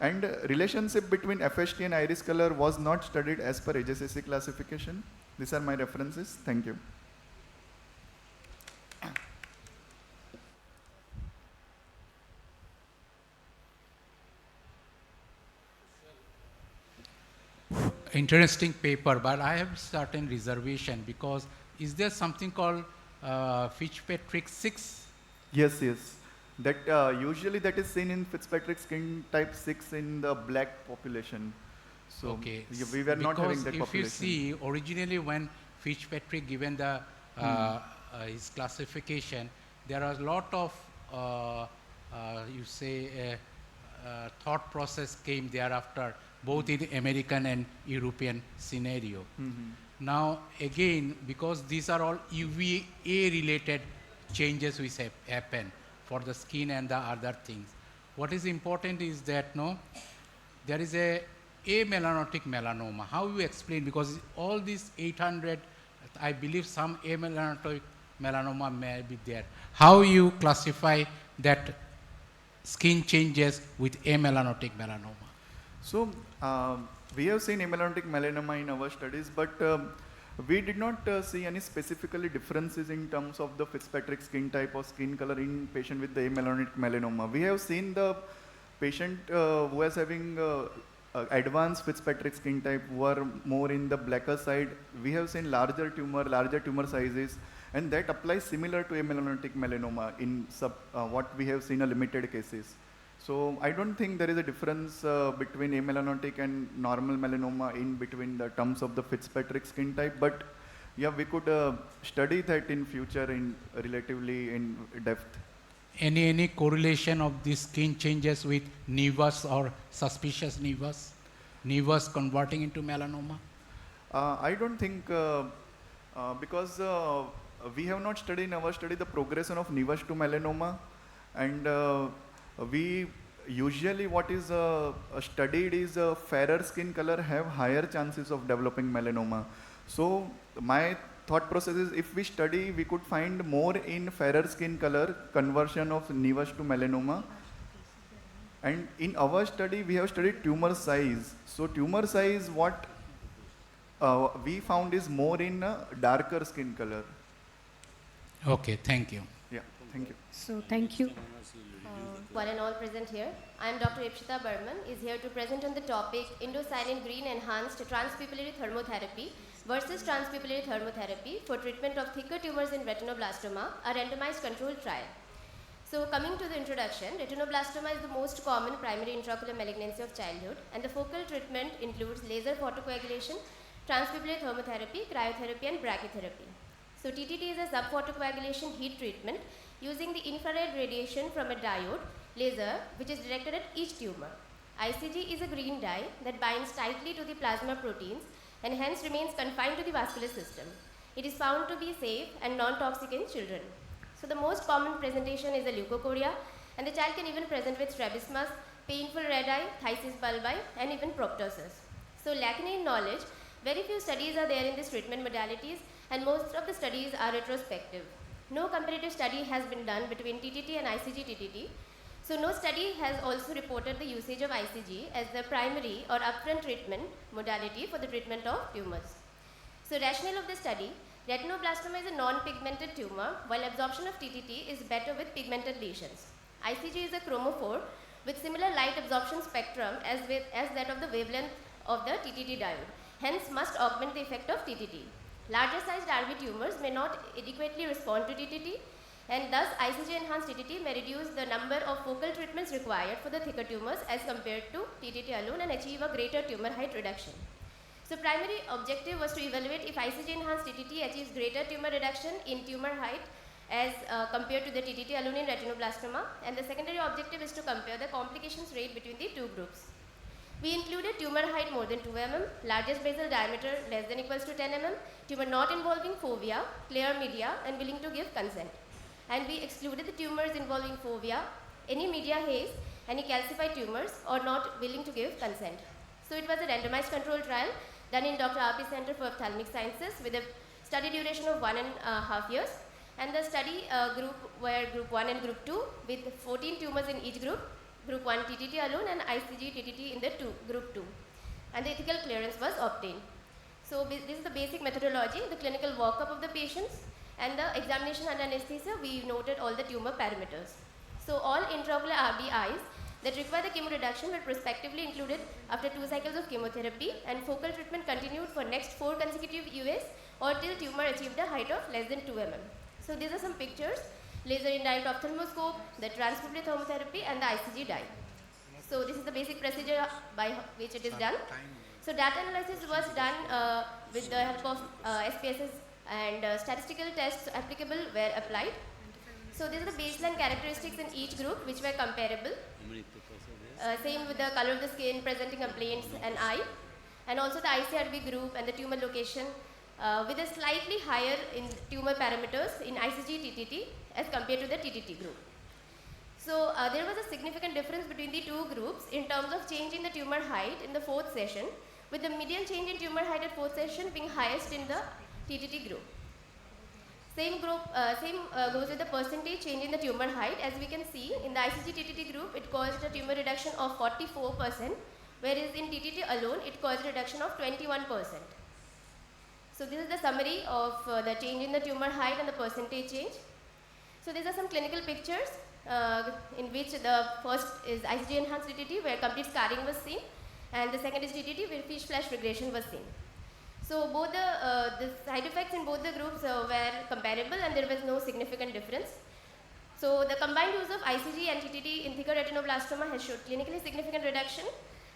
And relationship between FST and iris color was not studied as per HSCC classification. These are my references. Thank you. Interesting paper, but I have certain reservation because is there something called Fitzpatrick 6? Yes, yes. That usually that is seen in Fitzpatrick skin type 6 in the black population. So okay. we were not having that if population. you see, originally when Fitzpatrick given the his classification, there are a lot of thought process came thereafter, both in American and European scenario. Now again, because these are all UVA related changes which happen for the skin and the other things. What is important is that there is a amelanotic melanoma. How you explain? Because all these 800, I believe some amelanotic melanoma may be there. How you classify that skin changes with amelanotic melanoma? So we have seen amelanotic melanoma in our studies, but we did not see any specifically differences in terms of the Fitzpatrick skin type or skin color in patient with the amelanotic melanoma. We have seen the patient who was having advanced Fitzpatrick skin type who are more in the blacker side. We have seen larger tumor sizes, and that applies similar to amelanotic melanoma in what we have seen in limited cases. So I don't think there is a difference between amelanotic and normal melanoma in between the terms of the Fitzpatrick skin type, but yeah, we could study that in future in relatively in depth. Any correlation of these skin changes with nevus or suspicious nevus converting into melanoma? I don't think because we have not studied in our study the progression of nevus to melanoma, and we usually what is studied is fairer skin color have higher chances of developing melanoma. So my thought process is if we study, we could find more in fairer skin color conversion of nevus to melanoma. And in our study, we have studied tumor size. So tumor size, what we found is more in darker skin color. Okay, thank you. Yeah, thank you. So thank you. One and all present here. I am Dr. Ipshita Burman, is here to present on the topic indocyanine green enhanced transpupillary thermotherapy versus transpupillary thermotherapy for treatment of thicker tumors in retinoblastoma, a randomized controlled trial. So coming to the introduction, retinoblastoma is the most common primary intraocular malignancy of childhood, and the focal treatment includes laser photocoagulation, transpupillary thermotherapy, cryotherapy and brachytherapy. So TTT is a subphotocoagulation heat treatment using the infrared radiation from a diode laser which is directed at each tumor. ICG is a green dye that binds tightly to the plasma proteins and hence remains confined to the vascular system. It is found to be safe and non-toxic in children. So the most common presentation is a leukocoria, and the child can even present with strabismus, painful red eye, thysis bulbi and even proptosis. So lacking in knowledge, very few studies are there in these treatment modalities, and most of the studies are retrospective. No comparative study has been done between TTT and ICG-TTT. So no study has also reported the usage of ICG as the primary or upfront treatment modality for the treatment of tumors. So rationale of the study, retinoblastoma is a non-pigmented tumor, while absorption of TTT is better with pigmented lesions. ICG is a chromophore with similar light absorption spectrum as that of the wavelength of the TTT diode, hence must augment the effect of TTT. Larger sized RV tumors may not adequately respond to TTT, and thus ICG enhanced TTT may reduce the number of focal treatments required for the thicker tumors as compared to TTT alone and achieve a greater tumor height reduction. So primary objective was to evaluate if ICG enhanced TTT achieves greater tumor reduction in tumor height as compared to the TTT alone in retinoblastoma, and the secondary objective is to compare the complications rate between the two groups. We included tumor height more than 2 mm, largest basal diameter less than equals to 10 mm, tumor not involving fovea, clear media and willing to give consent. And we excluded the tumors involving fovea, any media haze, any calcified tumors or not willing to give consent. So it was a randomized control trial done in Dr. RP Center for Ophthalmic Sciences with a study duration of 1.5 years. And the study group were group 1 and group 2 with 14 tumors in each group. Group 1 TTT alone and ICG TTT in the group 2, and the ethical clearance was obtained. So this is the basic methodology, the clinical workup of the patients, and the examination under anesthesia. We noted all the tumor parameters. So all intraocular RB eyes that require the chemo reduction were prospectively included after 2 cycles of chemotherapy, and focal treatment continued for next 4 consecutive UAs or till tumor achieved a height of less than 2 mm. So these are some pictures. Laser indirect ophthalmoscope, the transpupillary thermotherapy and the ICG dye. So this is the basic procedure by which it is done. So data analysis was done with the help of SPSS, and statistical tests applicable were applied. So these are the baseline characteristics in each group which were comparable. Same with the color of the skin, presenting complaints and eye. And also the ICRB group and the tumor location with a slightly higher in tumor parameters in ICG TTT as compared to the TTT group. So there was a significant difference between the two groups in terms of change in the tumor height in the fourth session, with the median change in tumor height at fourth session being highest in the TTT group. Same goes with the percentage change in the tumor height. As we can see, in the ICG TTT group, it caused a tumor reduction of 44%, whereas in TTT alone, it caused a reduction of 21%. So this is the summary of the change in the tumor height and the percentage change. So these are some clinical pictures in which the first is ICG enhanced TTT, where complete scarring was seen, and the second is TTT, where fish flash regression was seen. So both the side effects in both the groups were comparable, and there was no significant difference. So the combined use of ICG and TTT in thicker retinoblastoma has showed clinically significant reduction,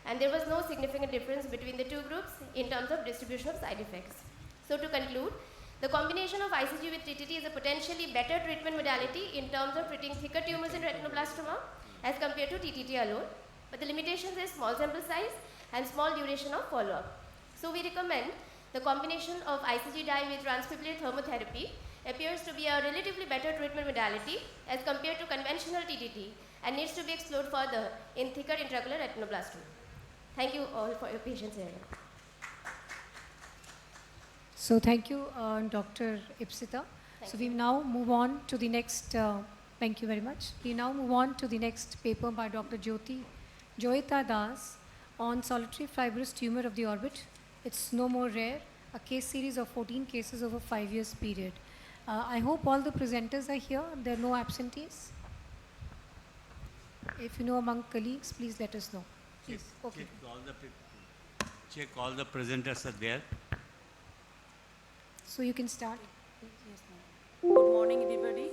and there was no significant difference between the two groups in terms of distribution of side effects. So to conclude, the combination of ICG with TTT is a potentially better treatment modality in terms of treating thicker tumors in retinoblastoma as compared to TTT alone, but the limitations is small sample size and small duration of follow-up. So we recommend the combination of ICG dye with transpapillary thermotherapy appears to be a relatively better treatment modality as compared to conventional TTT and needs to be explored further in thicker intraocular retinoblastoma. Thank you all for your patience here. So thank you, Dr. Ipsita. So we now move on to the next, thank you very much. We now move on to the next paper by Dr. Joyita Das on solitary fibrous tumor of the orbit. It's no more rare, a case series of 14 cases over 5 years period. I hope all the presenters are here. There are no absentees. If you know among colleagues, please let us know. Please. Okay. Check all the presenters are there. So you can start. Yes, ma'am. Good morning, everybody.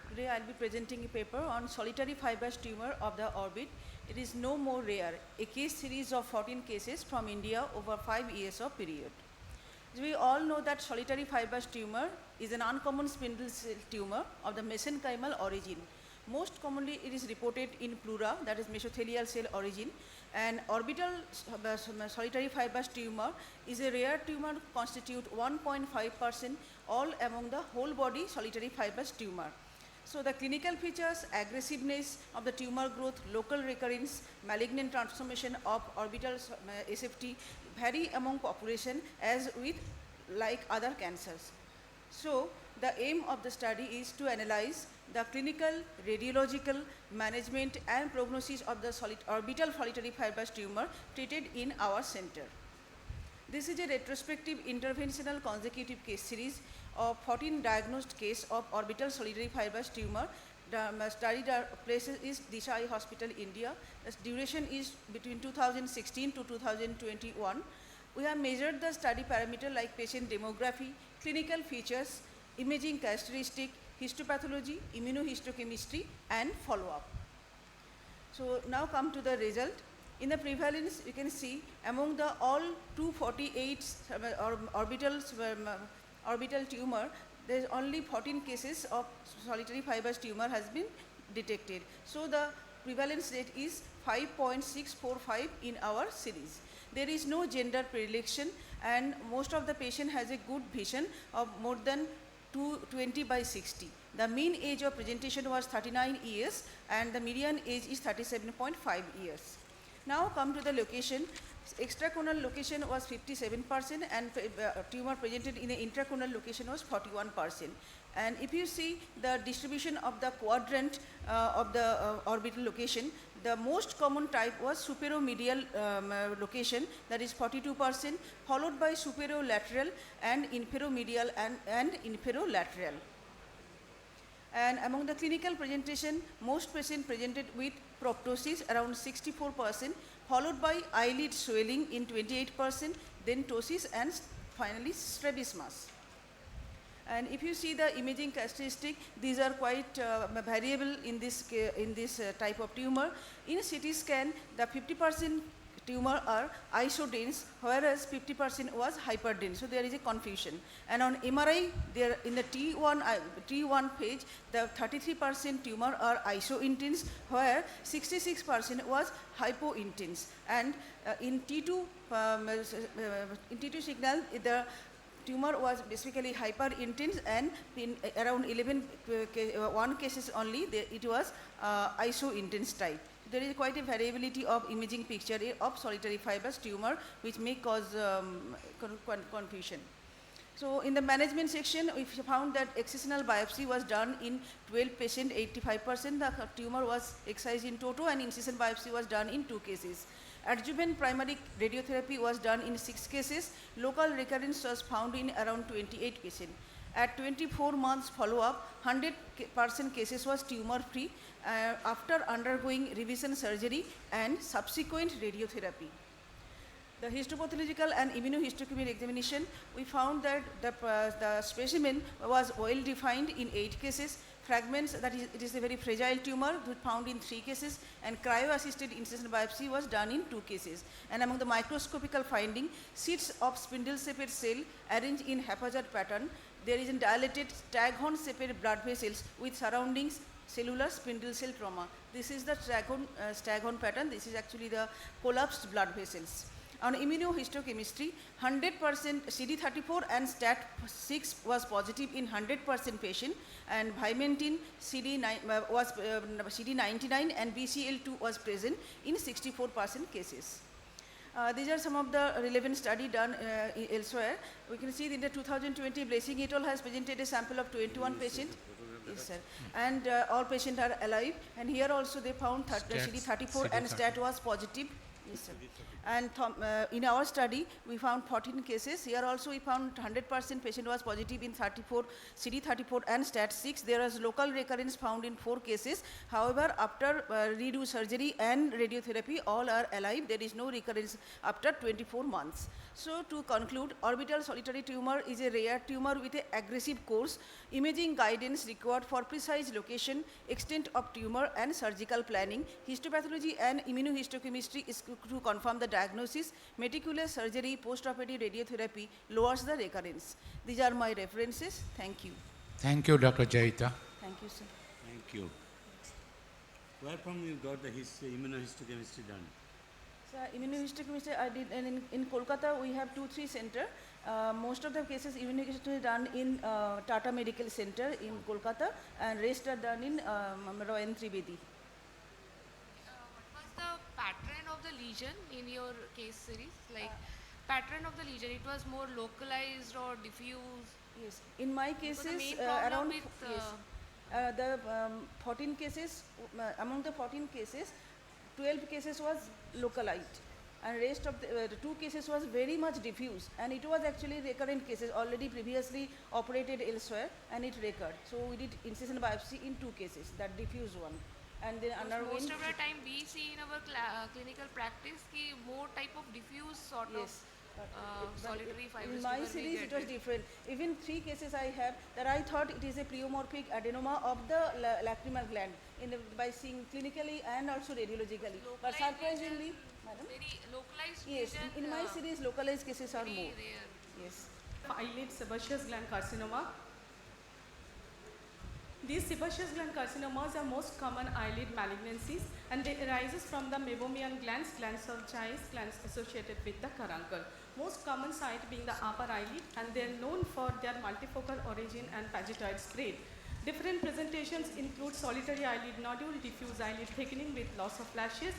Today I'll be presenting a paper on solitary fibrous tumor of the orbit. It is no more rare, a case series of 14 cases from India over 5 years of period. We all know that solitary fibrous tumor is an uncommon spindle cell tumor of the mesenchymal origin. Most commonly it is reported in pleura, that is mesothelial cell origin, and orbital solitary fibrous tumor is a rare tumor, constitute 1.5% all among the whole body solitary fibrous tumor. So the clinical features, aggressiveness of the tumor growth, local recurrence, malignant transformation of orbital SFT vary among population as with like other cancers. So the aim of the study is to analyze the clinical, radiological, management and prognosis of the orbital solitary fibrous tumor treated in our center. This is a retrospective interventional consecutive case series of 14 diagnosed case of orbital solitary fibrous tumor. The study places is Disha Eye Hospital, India. The duration is between 2016 to 2021. We have measured the study parameter like patient demography, clinical features, imaging characteristic, histopathology, immunohistochemistry and follow-up. So now come to the result. In the prevalence, you can see among the all 248 orbital tumor, there is only 14 cases of solitary fibrous tumor has been detected. So the prevalence rate is 5.645 in our series. There is no gender predilection and most of the patient has a good vision of more than 20/60. The mean age of presentation was 39 years and the median age is 37.5 years. Now come to the location. Extracorneal location was 57% and tumor presented in the intracorneal location was 41%. And if you see the distribution of the quadrant of the orbital location, the most common type was superomedial location, that is 42%, followed by superolateral and inferomedial and inferolateral. And among the clinical presentation, most patients presented with proptosis around 64%, followed by eyelid swelling in 28%, then ptosis and finally strabismus. And if you see the imaging characteristic, these are quite variable in this type of tumor. In a CT scan, the 50% tumor are isodense, whereas 50% was hyperdense. So there is a confusion. And on MRI, there in the T1 page, the 33% tumor are isointense, where 66% was hypointense. And in T2 signal, the tumor was basically hyperintense, and in around 1 cases only, it was iso-intense type. There is quite a variability of imaging picture of solitary fibrous tumor, which may cause confusion. So in the management section, we found that excisional biopsy was done in 12 patients, 85%. The tumor was excised in toto, and incision biopsy was done in 2 cases. Adjuvant primary radiotherapy was done in 6 cases. Local recurrence was found in around 28 patients. At 24 months follow-up, 100% cases was tumor-free after undergoing revision surgery and subsequent radiotherapy. The histopathological and immunohistochemical examination, we found that the specimen was well defined in 8 cases. Fragments, that is, it is a very fragile tumor, found in 3 cases, and cryo-assisted incision biopsy was done in 2 cases. And among the microscopical finding, sheets of spindle-shaped cell arranged in haphazard pattern. There is a dilated staghorn-shaped blood vessels with surroundings cellular spindle cell trauma. This is the staghorn pattern. This is actually the collapsed blood vessels. On immunohistochemistry, 100% CD34 and STAT6 was positive in 100% patient, and vimentin was CD99 and BCL2 was present in 64% cases. These are some of the relevant study done elsewhere. We can see in the 2020, Blessing et al. Has presented a sample of 21 patients. Yes, sir. And all patients are alive. And here also they found CD34 and STAT was positive. Yes, sir. And in our study, we found 14 cases. Here also we found 100% patient was positive in CD34 and STAT6. There was local recurrence found in 4 cases. However, after redo surgery and radiotherapy, all are alive. There is no recurrence after 24 months. So to conclude, orbital solitary tumor is a rare tumor with an aggressive course. Imaging guidance required for precise location, extent of tumor, and surgical planning. Histopathology and immunohistochemistry is to confirm the diagnosis. Meticulous surgery, post-operative radiotherapy lowers the recurrence. These are my references. Thank you. Thank you, Dr. Jayita. Thank you, sir. Thank you. Where from you got the immunohistochemistry done? So immunohistochemistry I did, and in Kolkata we have 2-3 centers. Most of the cases immunohistochemistry is done in Tata Medical Center in Kolkata, and rest are done in Roy and Trivedi. What was the pattern of the lesion in your case series? Like pattern of the lesion, it was more localized or diffuse? Yes, in my cases around the 14 cases, among the 14 cases, 12 cases was localized, and rest of the 2 cases was very much diffuse, and it was actually recurrent cases already previously operated elsewhere, and it recurred. So we did incision biopsy in 2 cases, that diffuse one. And then most of the time we see in our clinical practice ki more type of diffuse sort of solitary fibrous. In my series it was different. Even 3 cases I have that I thought it is a pleomorphic adenoma of the lacrimal gland by seeing clinically and also radiologically. Localized but surprisingly, madam? Very localized Yes, lesion, in my series localized cases are more. rare. Yes. Eyelid sebaceous gland carcinoma. These sebaceous gland carcinomas are most common eyelid malignancies, and they arises from the meibomian glands, glands of Zeiss, glands associated with the caruncle. Most common site being the upper eyelid, and they are known for their multifocal origin and pagetoid spread. Different presentations include solitary eyelid nodule, diffuse eyelid thickening with loss of flashes,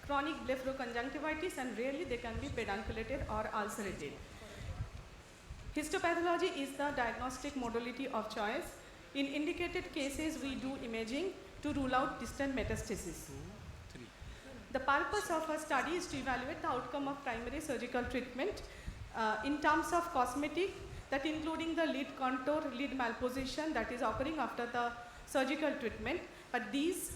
chronic blepharoconjunctivitis, and rarely they can be pedunculated or ulcerated. Histopathology is the diagnostic modality of choice. In indicated cases, we do imaging to rule out distant metastasis. The purpose of our study is to evaluate the outcome of primary surgical treatment in terms of cosmetic, that including the lid contour, lid malposition that is occurring after the surgical treatment. But these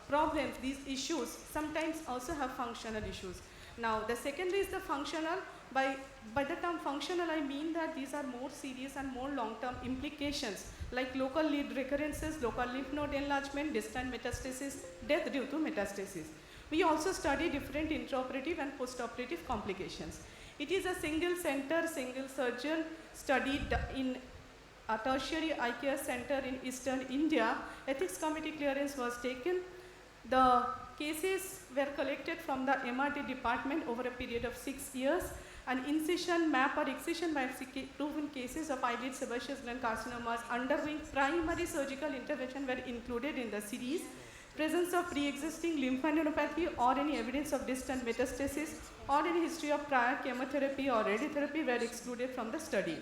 problems, these issues sometimes also have functional issues. Now the second is the functional. By the term functional, I mean that these are more serious and more long-term implications like local lid recurrences, local lymph node enlargement, distant metastasis, death due to metastasis. We also study different intraoperative and postoperative complications. It is a single center, single surgeon study in a tertiary eye care center in eastern India. Ethics committee clearance was taken. The cases were collected from the MRD department over a period of 6 years, An incision, map or excision biopsy proven cases of eyelid sebaceous gland carcinomas undergoing primary surgical intervention were included in the series. Presence of pre-existing lymphadenopathy or any evidence of distant metastasis or any history of prior chemotherapy or radiotherapy were excluded from the study.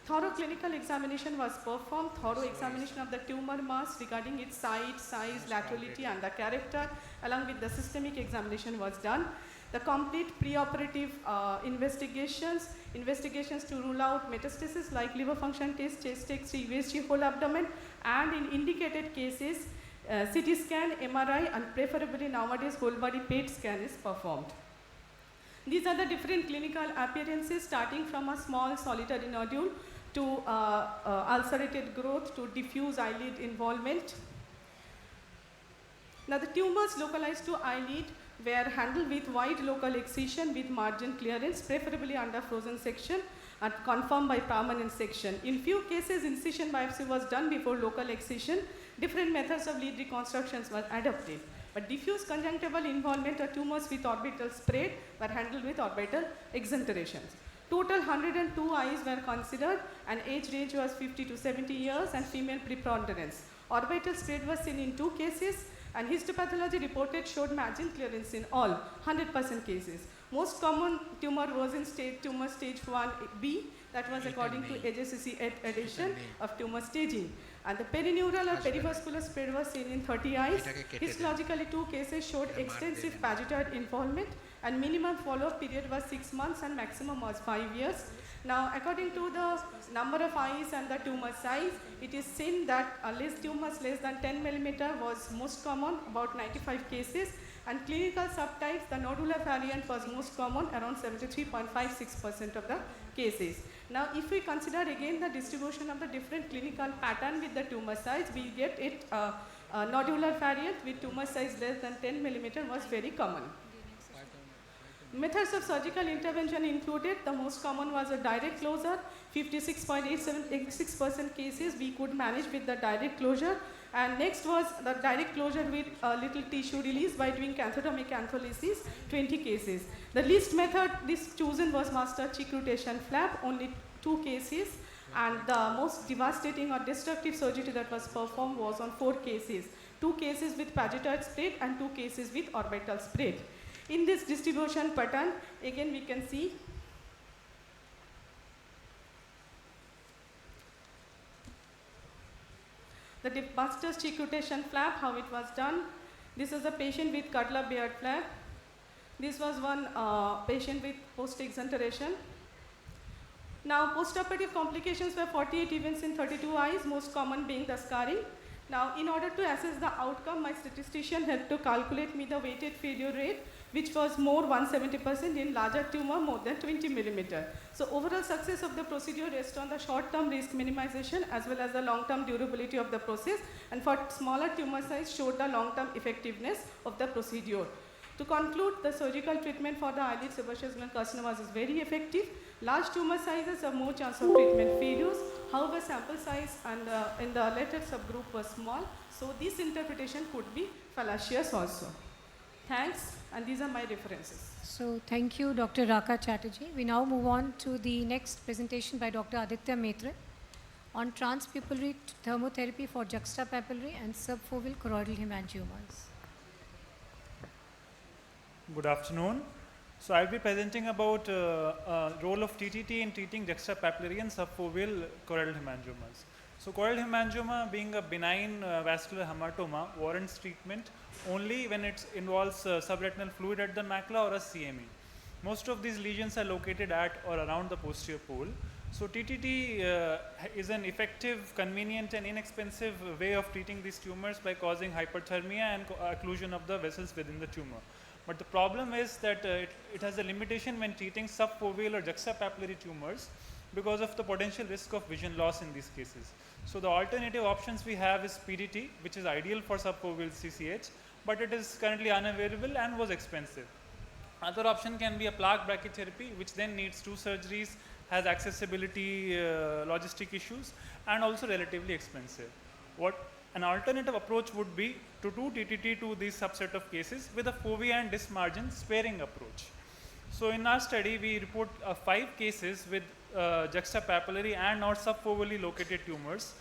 Thorough clinical examination was performed. Thorough examination of the tumor mass regarding its size, laterality and the character, along with the systemic examination was done. The complete preoperative investigations to rule out metastasis like liver function test, chest X-ray, USG, whole abdomen, and in indicated cases, CT scan, MRI, and preferably nowadays whole body PET scan is performed. These are the different clinical appearances, starting from a small solitary nodule to ulcerated growth to diffuse eyelid involvement. Now the tumors localized to eyelid were handled with wide local excision with margin clearance, preferably under frozen section and confirmed by permanent section. In few cases, incision biopsy was done before local excision. Different methods of lead reconstructions were adopted. But diffuse conjunctival involvement or tumors with orbital spread were handled with orbital exenterations. Total 102 eyes were considered and age range was 50 to 70 years and female preponderance. Orbital spread was seen in 2 cases and histopathology reported showed margin clearance in all 100% cases. Most common tumor was in tumor stage 1B, that was according to AJCC edition of tumor staging. And the perineural or perivascular spread was seen in 30 eyes. Histologically, 2 cases showed extensive pagetoid involvement and minimum follow-up period was 6 months and maximum was 5 years. Now, according to the number of eyes and the tumor size, it is seen that tumors less than 10 mm was most common, about 95 cases, and clinical subtypes, the nodular variant was most common, around 73.56% of the cases. Now, if we consider again the distribution of the different clinical pattern with the tumor size, we get it nodular variant with tumor size less than 10 mm was very common. Methods of surgical intervention included, the most common was a direct closure, 56.86% cases we could manage with the direct closure, and next was the direct closure with little tissue release by doing cathedomic antholysis, 20 cases. The least method this chosen was master cheek rotation flap, only 2 cases, and the most devastating or destructive surgery that was performed was on 4 cases, 2 cases with pagetoid spread and 2 cases with orbital spread. In this distribution pattern, again we can see the master's cheek rotation flap, how it was done. This is a patient with Cutler beard flap. This was one patient with post-exenteration. Now, postoperative complications were 48 events in 32 eyes, most common being the scarring. Now, in order to assess the outcome, my statistician had to calculate me the weighted failure rate, which was more 170% in larger tumor, more than 20 mm. So overall success of the procedure rests on the short-term risk minimization as well as the long-term durability of the process, and for smaller tumor size showed the long-term effectiveness of the procedure. To conclude, the surgical treatment for the eyelid sebaceous gland carcinomas is very effective. Large tumor sizes have more chance of treatment failures. However, sample size and in the latter subgroup was small, so this interpretation could be fallacious also. Thanks, and these are my references. So thank you, Dr. Raka Chatterjee. We now move on to the next presentation by Dr. Aditya Maitre on transpupillary thermotherapy for juxtapapillary and subfoveal choroidal hemangiomas. Good afternoon. So I'll be presenting about role of TTT in treating juxtapapillary and subfoveal choroidal hemangiomas. So choroidal hemangioma, being a benign vascular hematoma, warrants treatment only when it involves subretinal fluid at the macula or a CME. Most of these lesions are located at or around the posterior pole. So TTT is an effective, convenient and inexpensive way of treating these tumors by causing hyperthermia and occlusion of the vessels within the tumor. But the problem is that it has a limitation when treating subfoveal or juxtapapillary tumors because of the potential risk of vision loss in these cases. So the alternative options we have is PDT, which is ideal for subfoveal CCH, but it is currently unavailable and was expensive. Other option can be a plaque brachytherapy, which then needs 2 surgeries, has accessibility logistic issues, and also relatively expensive. What an alternative approach would be to do TTT to these subset of cases with a fovea and disc margin sparing approach. So in our study, we report 5 cases with juxtapapillary and or subfoveally located tumors,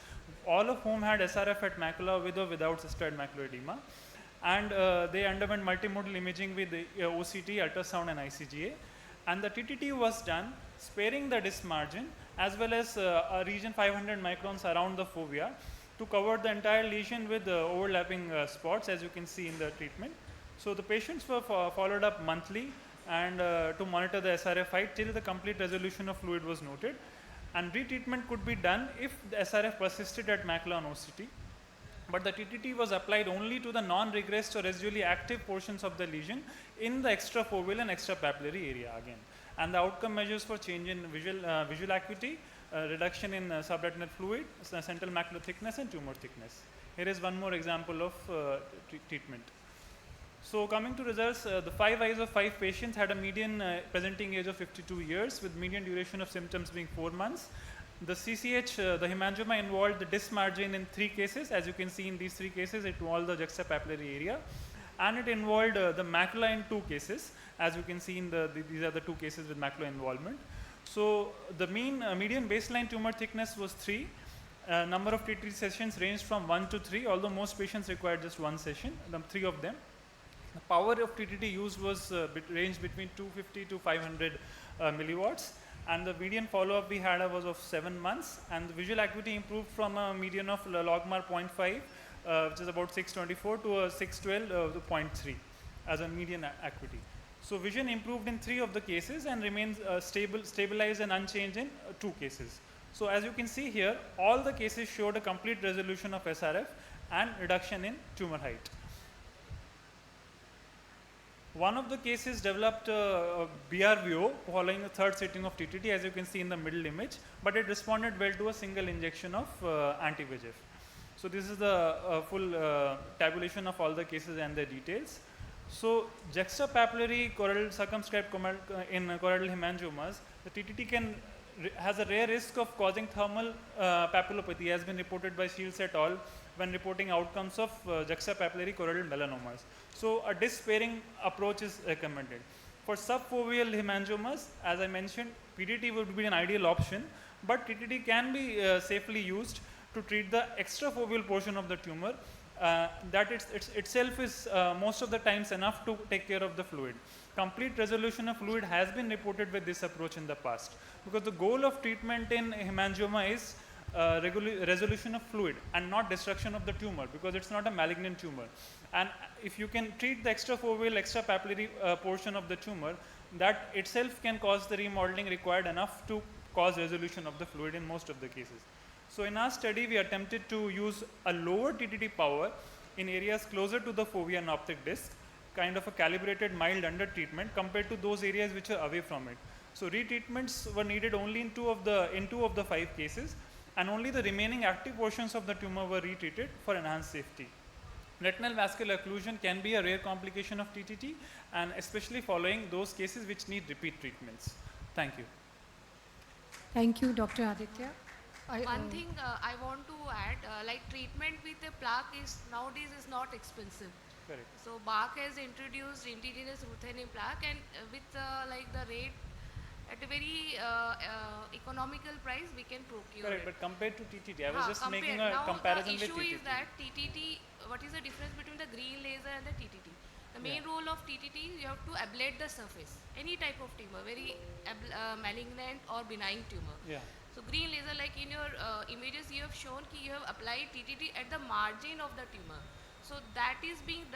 all of whom had SRF at macula with or without cystoid macular edema. And they underwent multimodal imaging with OCT, ultrasound and ICGA. And the TTT was done sparing the disc margin as well as a region 500 microns around the fovea to cover the entire lesion with overlapping spots, as you can see in the treatment. So the patients were followed up monthly and to monitor the SRF height till the complete resolution of fluid was noted. And retreatment could be done if the SRF persisted at macula on OCT. But the TTT was applied only to the non-regressed or residually active portions of the lesion in the extrafoveal and extrapapillary area again. And the outcome measures for change in visual acuity, reduction in subretinal fluid, central macular thickness and tumor thickness. Here is one more example of treatment. So coming to results, the 5 eyes of 5 patients had a median presenting age of 52 years with median duration of symptoms being 4 months. The CCH, the hemangioma involved the disc margin in 3 cases. As you can see in these 3 cases, it involved the juxtapapillary area. And it involved the macula in 2 cases. As you can see in these are the 2 cases with macula involvement. So the median baseline tumor thickness was 3. Number of TTT sessions ranged from 1 to 3, although most patients required just 1 session, 3 of them. The power of TTT used was ranged between 250 to 500 milliwatts. And the median follow-up we had was of 7 months, and the visual acuity improved from a median of logMAR 0.5, which is about 624, to a 612 to 0.3 as a median acuity. So vision improved in 3 of the cases and remains stabilized and unchanged in 2 cases. So as you can see here, all the cases showed a complete resolution of SRF and reduction in tumor height. One of the cases developed BRVO following the 3rd sitting of TTT, as you can see in the middle image, but it responded well to a single injection of anti-VEGF. So this is the full tabulation of all the cases and their details. So juxtapapillary choroidal circumscribed in choroidal hemangiomas, the TTT has a rare risk of causing thermal papillopathy, has been reported by Shields et al. When reporting outcomes of juxtapapillary choroidal melanomas. So a disc sparing approach is recommended. For subfoveal hemangiomas, as I mentioned, PDT would be an ideal option, but TTT can be safely used to treat the extrafoveal portion of the tumor. That itself is most of the times enough to take care of the fluid. Complete resolution of fluid has been reported with this approach in the past, because the goal of treatment in hemangioma is resolution of fluid and not destruction of the tumor, because it's not a malignant tumor. And if you can treat the extrafoveal, extrapapillary portion of the tumor, that itself can cause the remodeling required enough to cause resolution of the fluid in most of the cases. So in our study, we attempted to use a lower TTT power in areas closer to the fovea and optic disc, kind of a calibrated mild under treatment compared to those areas which are away from it. So retreatments were needed only in 2 of the 5 cases, and only the remaining active portions of the tumor were retreated for enhanced safety. Retinal vascular occlusion can be a rare complication of TTT, and especially following those cases which need repeat treatments. Thank you. Thank you, Dr. Aditya. One thing I want to add, like treatment with a plaque nowadays is not expensive. Correct. So BARC has introduced indigenous ruthenium plaque, and with like the rate at a very economical price, we can procure Correct, it. but compared to TTT, I was just making a comparison with TTT. Now the issue is that TTT, what is the difference between the green laser and the TTT? The main role of TTT, you have to ablate the surface, any type of tumor, very malignant or benign tumor. Yeah. So green laser, like in your images you have shown, you have applied TTT at the margin of the tumor. So that was being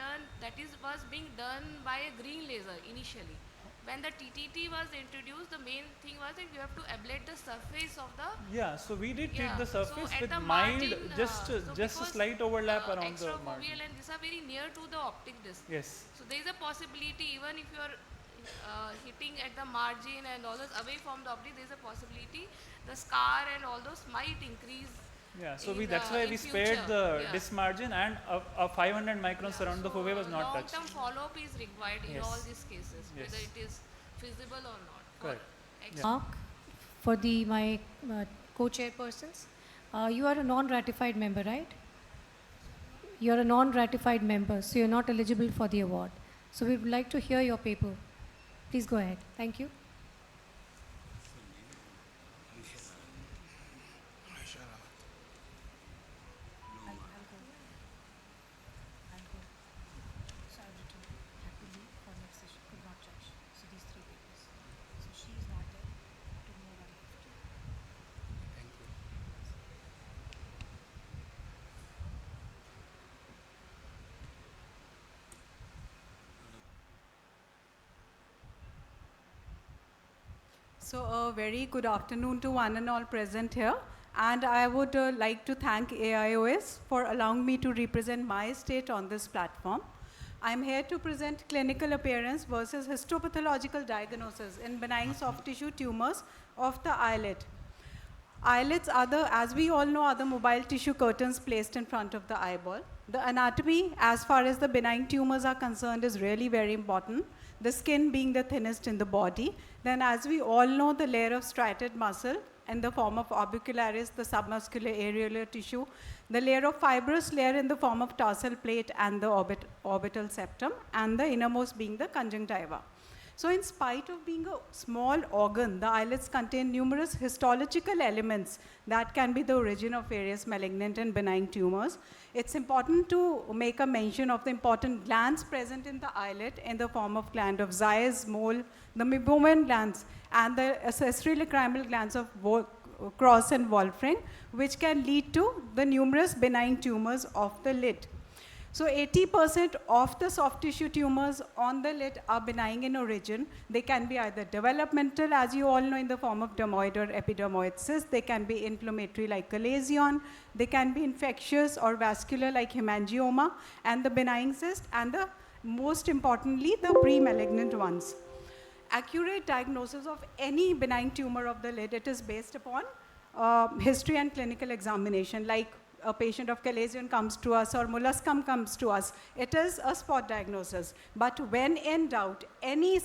done by a green laser initially. When the TTT was introduced, the main thing was that you have to ablate the surface of the... Yeah, so we did treat the surface so with the mild, margin, just a slight overlap around the margin. Extrafoveal and these are very near to the optic disc. Yes. So there is a possibility, even if you are hitting at the margin and all those away from the optic, there is a possibility the scar and all those might increase. Yeah, so that's why we spared the disc margin, and a 500 microns around the fovea was not touched. Long-term follow-up is required in all these cases, whether it is feasible or not. Correct. Mark, for my co-chairpersons, you are a non-ratified member, right? You are a non-ratified member, so you are not eligible for the award. So we would like to hear your paper. Please go ahead. Thank you. So a very good afternoon to one and all present here. And I would like to thank AIOS for allowing me to represent my state on this platform. I'm here to present clinical appearance versus histopathological diagnosis in benign soft tissue tumors of the eyelid. Eyelids are as we all know, are the mobile tissue curtains placed in front of the eyeball. The anatomy, as far as the benign tumors are concerned, is really very important. The skin being the thinnest in the body. Then, as we all know, the layer of striated muscle in the form of orbicularis, the submuscular areolar tissue, the layer of fibrous layer in the form of tarsal plate and the orbital septum, and the innermost being the conjunctiva. So in spite of being a small organ, the eyelids contain numerous histological elements that can be the origin of various malignant and benign tumors. It's important to make a mention of the important glands present in the eyelid in the form of gland of Zeiss, mole, the Meibomian glands, and the accessory lacrimal glands of Cross and Wolfram, which can lead to the numerous benign tumors of the lid. So 80% of the soft tissue tumors on the lid are benign in origin. They can be either developmental, as you all know, in the form of dermoid or epidermoid cyst. They can be inflammatory like a lesion. They can be infectious or vascular like hemangioma and the benign cyst, and the most importantly, the pre-malignant ones. Accurate diagnosis of any benign tumor of the lid, it is based upon history and clinical examination, like a patient of chalazion comes to us or molluscum comes to us. It is a spot diagnosis. But when in doubt, any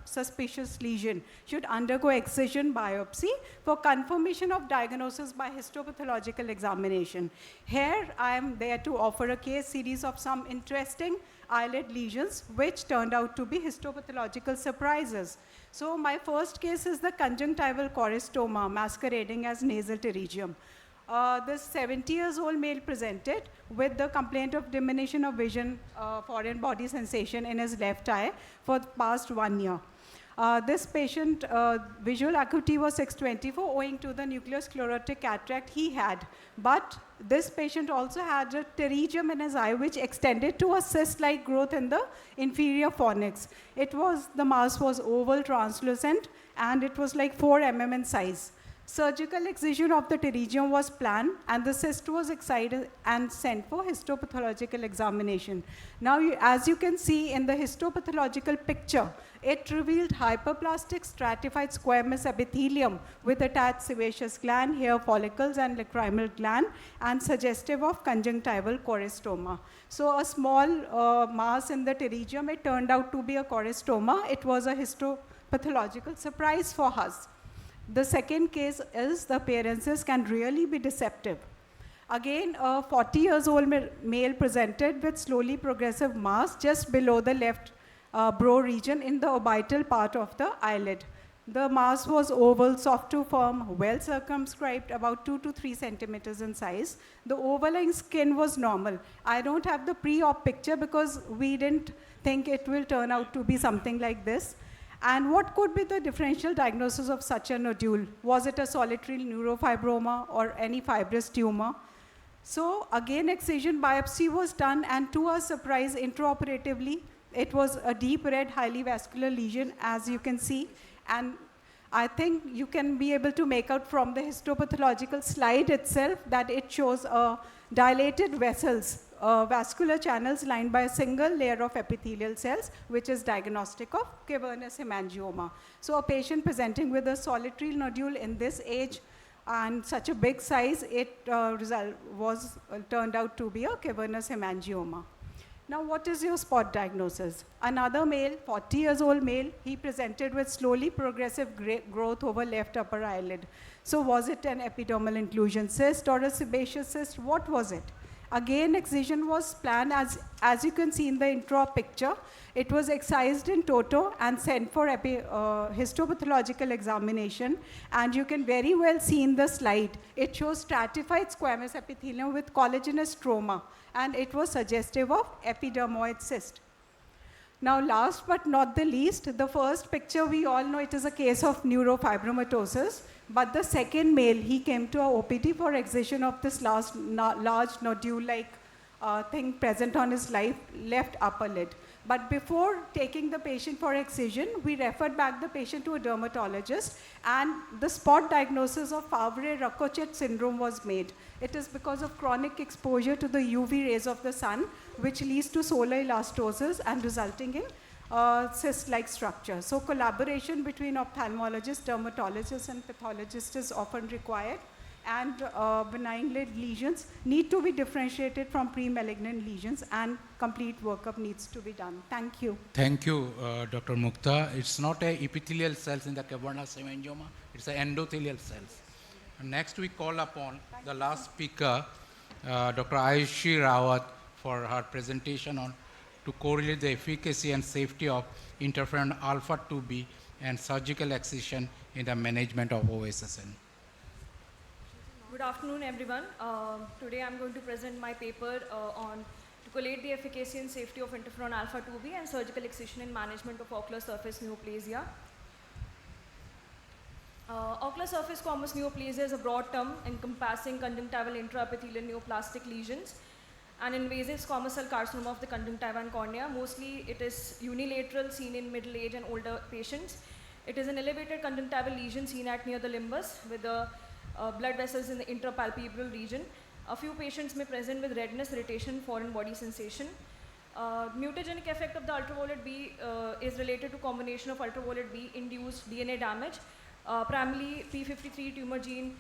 suspicious lesion should undergo excision biopsy for confirmation of diagnosis by histopathological examination. Here, I am there to offer a case series of some interesting eyelid lesions which turned out to be histopathological surprises. So my first case is the conjunctival choristoma masquerading as nasal pterygium. This 70-year-old male presented with the complaint of diminution of vision, foreign body sensation in his left eye for the past 1 year. This patient, visual acuity was 624 owing to the nuclear sclerotic cataract he had. But this patient also had a pterygium in his eye which extended to a cyst-like growth in the inferior fornix. The mass was oval, translucent, and it was like 4 mm in size. Surgical excision of the pterygium was planned, and the cyst was excised and sent for histopathological examination. Now, as you can see in the histopathological picture, it revealed hyperplastic stratified squamous epithelium with attached sebaceous gland, hair follicles, and lacrimal gland, and suggestive of conjunctival choristoma. So a small mass in the pterygium, it turned out to be a choristoma. It was a histopathological surprise for us. The second case is the appearances can really be deceptive. Again, a 40-year-old male presented with slowly progressive mass just below the left brow region in the orbital part of the eyelid. The mass was oval, soft to firm, well circumscribed, about 2 to 3 centimeters in size. The overlying skin was normal. I don't have the pre-op picture because we didn't think it will turn out to be something like this. And what could be the differential diagnosis of such a nodule? Was it a solitary neurofibroma or any fibrous tumor? So again, excision biopsy was done, and to our surprise, intraoperatively, it was a deep red, highly vascular lesion, as you can see. And I think you can be able to make out from the histopathological slide itself that it shows dilated vessels, vascular channels lined by a single layer of epithelial cells, which is diagnostic of cavernous hemangioma. So a patient presenting with a solitary nodule in this age and such a big size, it turned out to be a cavernous hemangioma. Now, what is your spot diagnosis? Another male, 40-year-old male, he presented with slowly progressive growth over left upper eyelid. So was it an epidermal inclusion cyst or a sebaceous cyst? What was it? Again, excision was planned as you can see in the intro picture. It was excised in toto and sent for histopathological examination. And you can very well see in the slide, it shows stratified squamous epithelium with collagenous stroma. And it was suggestive of epidermoid cyst. Now, last but not the least, the first picture, we all know it is a case of neurofibromatosis. But the second male, he came to our OPD for excision of this large nodule-like thing present on his left upper lid. But before taking the patient for excision, we referred back the patient to a dermatologist, and the spot diagnosis of Favre-Racochet syndrome was made. It is because of chronic exposure to the UV rays of the sun, which leads to solar elastosis and resulting in cyst-like structure. So collaboration between ophthalmologists, dermatologists, and pathologists is often required. And benign lesions need to be differentiated from pre-malignant lesions, and complete workup needs to be done. Thank you. Thank you, Dr. Mukta. It's not a epithelial cells in the cavernous hemangioma, it's an endothelial cells. And next we call upon the last speaker, Dr. Ayushi Rawat, for her presentation on to correlate the efficacy and safety of interferon alpha 2b and surgical excision in the management of OSSN. Good afternoon, everyone. Today I'm going to present my paper on to collate the efficacy and safety of interferon alpha 2b and surgical excision in management of ocular surface neoplasia. Ocular surface squamous neoplasia is a broad term encompassing conjunctival intraepithelial neoplastic lesions and invasive squamous cell carcinoma of the conjunctiva and cornea. Mostly it is unilateral, seen in middle age and older patients. It is an elevated conjunctival lesion seen at near the limbus with the blood vessels in the intrapalpebral region. A few patients may present with redness, irritation, foreign body sensation. Mutagenic effect of the ultraviolet B is related to combination of ultraviolet B induced DNA damage. Primarily P53 tumor gene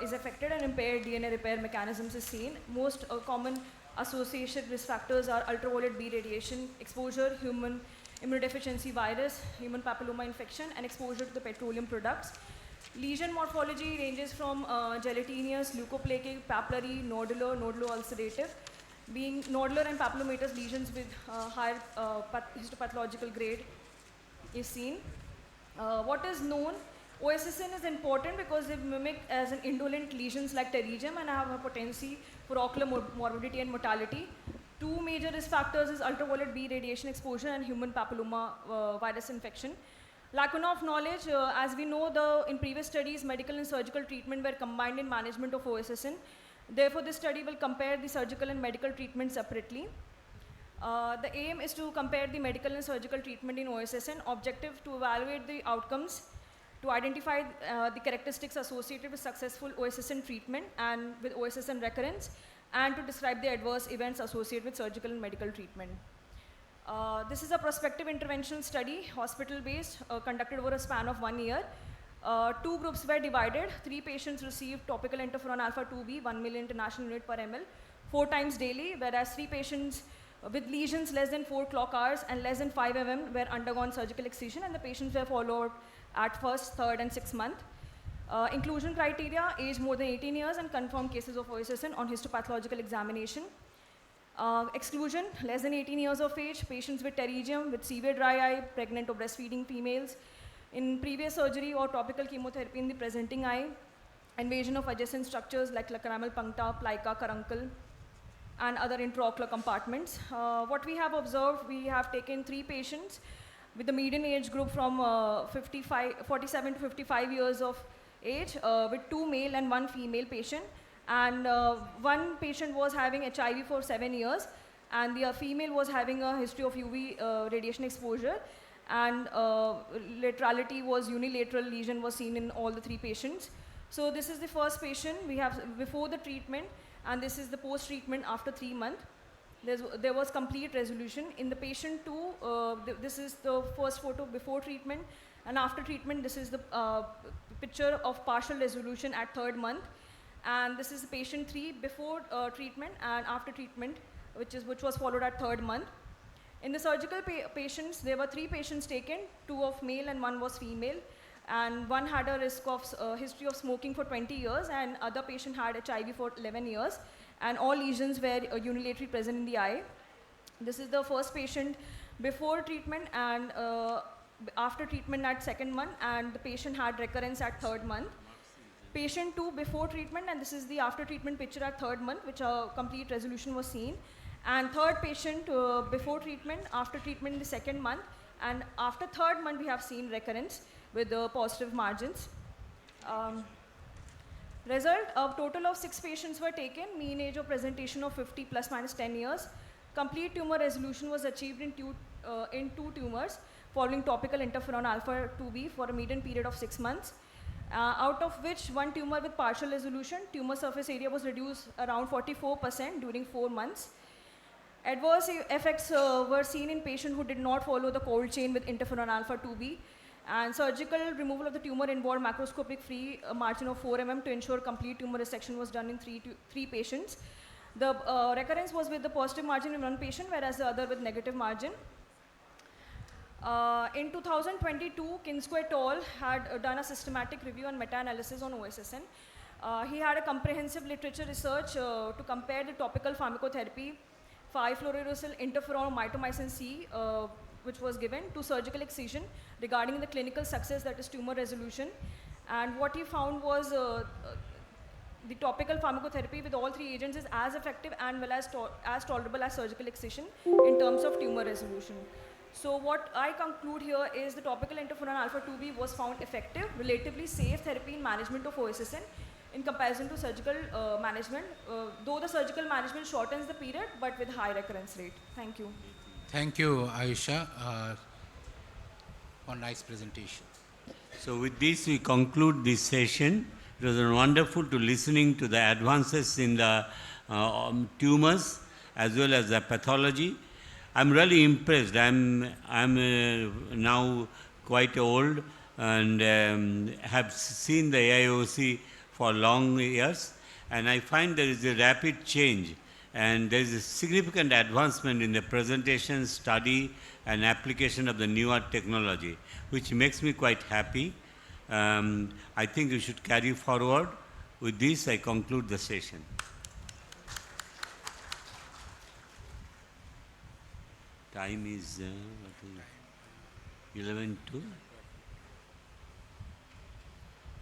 is affected and impaired DNA repair mechanisms is seen. Most common associated risk factors are ultraviolet B radiation, exposure, human immunodeficiency virus, human papilloma infection, and exposure to the petroleum products. Lesion morphology ranges from gelatinous, leukoplakic, papillary, nodular, nodulo-ulcerative. Being nodular and papillomatous lesions with higher histopathological grade is seen. What is known? OSSN is important because they mimic as an indolent lesions like pterygium and have a potency for ocular morbidity and mortality. Two major risk factors is ultraviolet B radiation exposure and human papilloma virus infection. Lacuna of knowledge, as we know, in previous studies, medical and surgical treatment were combined in management of OSSN. Therefore, this study will compare the surgical and medical treatment separately. The aim is to compare the medical and surgical treatment in OSSN, objective to evaluate the outcomes, to identify the characteristics associated with successful OSSN treatment and with OSSN recurrence, and to describe the adverse events associated with surgical and medical treatment. This is a prospective interventional study, hospital-based, conducted over a span of 1 year. Two groups were divided. 3 patients received topical interferon alpha 2b, 1 million international unit per ml, 4 times daily, whereas 3 patients with lesions less than 4 clock hours and less than 5 mm were undergone surgical excision, and the patients were followed at first, third, and 6th month. Inclusion criteria: age more than 18 years and confirmed cases of OSSN on histopathological examination. Exclusion: less than 18 years of age, patients with pterygium, with severe dry eye, pregnant or breastfeeding females, in previous surgery or topical chemotherapy in the presenting eye, invasion of adjacent structures like lacrimal puncta, plica, caruncle, and other intraocular compartments. What we have observed, we have taken 3 patients with the median age group from 47 to 55 years of age, with 2 male and 1 female patient. And 1 patient was having HIV for 7 years, and the female was having a history of UV radiation exposure, and laterality was unilateral lesion was seen in all the 3 patients. So this is the first patient we have before the treatment, and this is the post-treatment after 3 months. There was complete resolution. In the patient 2, this is the first photo before treatment, and after treatment, this is the picture of partial resolution at 3rd month. And this is patient 3 before treatment and after treatment, which was followed at 3rd month. In the surgical patients, there were 3 patients taken, 2 of male and 1 was female. And one had a risk of history of smoking for 20 years, and other patient had HIV for 11 years, and all lesions were unilaterally present in the eye. This is the first patient before treatment and after treatment at 2nd month, and the patient had recurrence at 3rd month. Patient 2 before treatment, and this is the after treatment picture at 3rd month, which a complete resolution was seen. And third patient before treatment, after treatment in the 2nd month, and after 3rd month we have seen recurrence with positive margins. Result, a total of 6 patients were taken, mean age of presentation of 50 plus minus 10 years. Complete tumor resolution was achieved in two tumors following topical interferon alpha 2b for a median period of 6 months. Out of which one tumor with partial resolution, tumor surface area was reduced around 44% during 4 months. Adverse effects were seen in patients who did not follow the cold chain with interferon alpha 2b, and surgical removal of the tumor involved macroscopic free margin of 4 mm to ensure complete tumor resection was done in 3 patients. The recurrence was with the positive margin in one patient, whereas the other with negative margin. In 2022, Kinsko et al. Had done a systematic review and meta-analysis on OSSN. He had a comprehensive literature research to compare the topical pharmacotherapy 5-fluorouracil interferon mitomycin C, which was given, to surgical excision regarding the clinical success, that is tumor resolution. And what he found was the topical pharmacotherapy with all 3 agents is as effective and well as tolerable as surgical excision in terms of tumor resolution. So what I conclude here is the topical interferon alpha 2b was found effective, relatively safe therapy in management of OSSN in comparison to surgical management, though the surgical management shortens the period but with high recurrence rate. Thank you. Thank you, Ayusha, for nice presentation. So with this we conclude this session. It was wonderful to listening to the advances in the tumors as well as the pathology. I'm really impressed. I'm now quite old and have seen the AIOC for long years, and I find there is a rapid change and there is a significant advancement in the presentation, study and application of the newer technology, which makes me quite happy. I think we should carry forward. With this, I conclude the session. Time is 11 to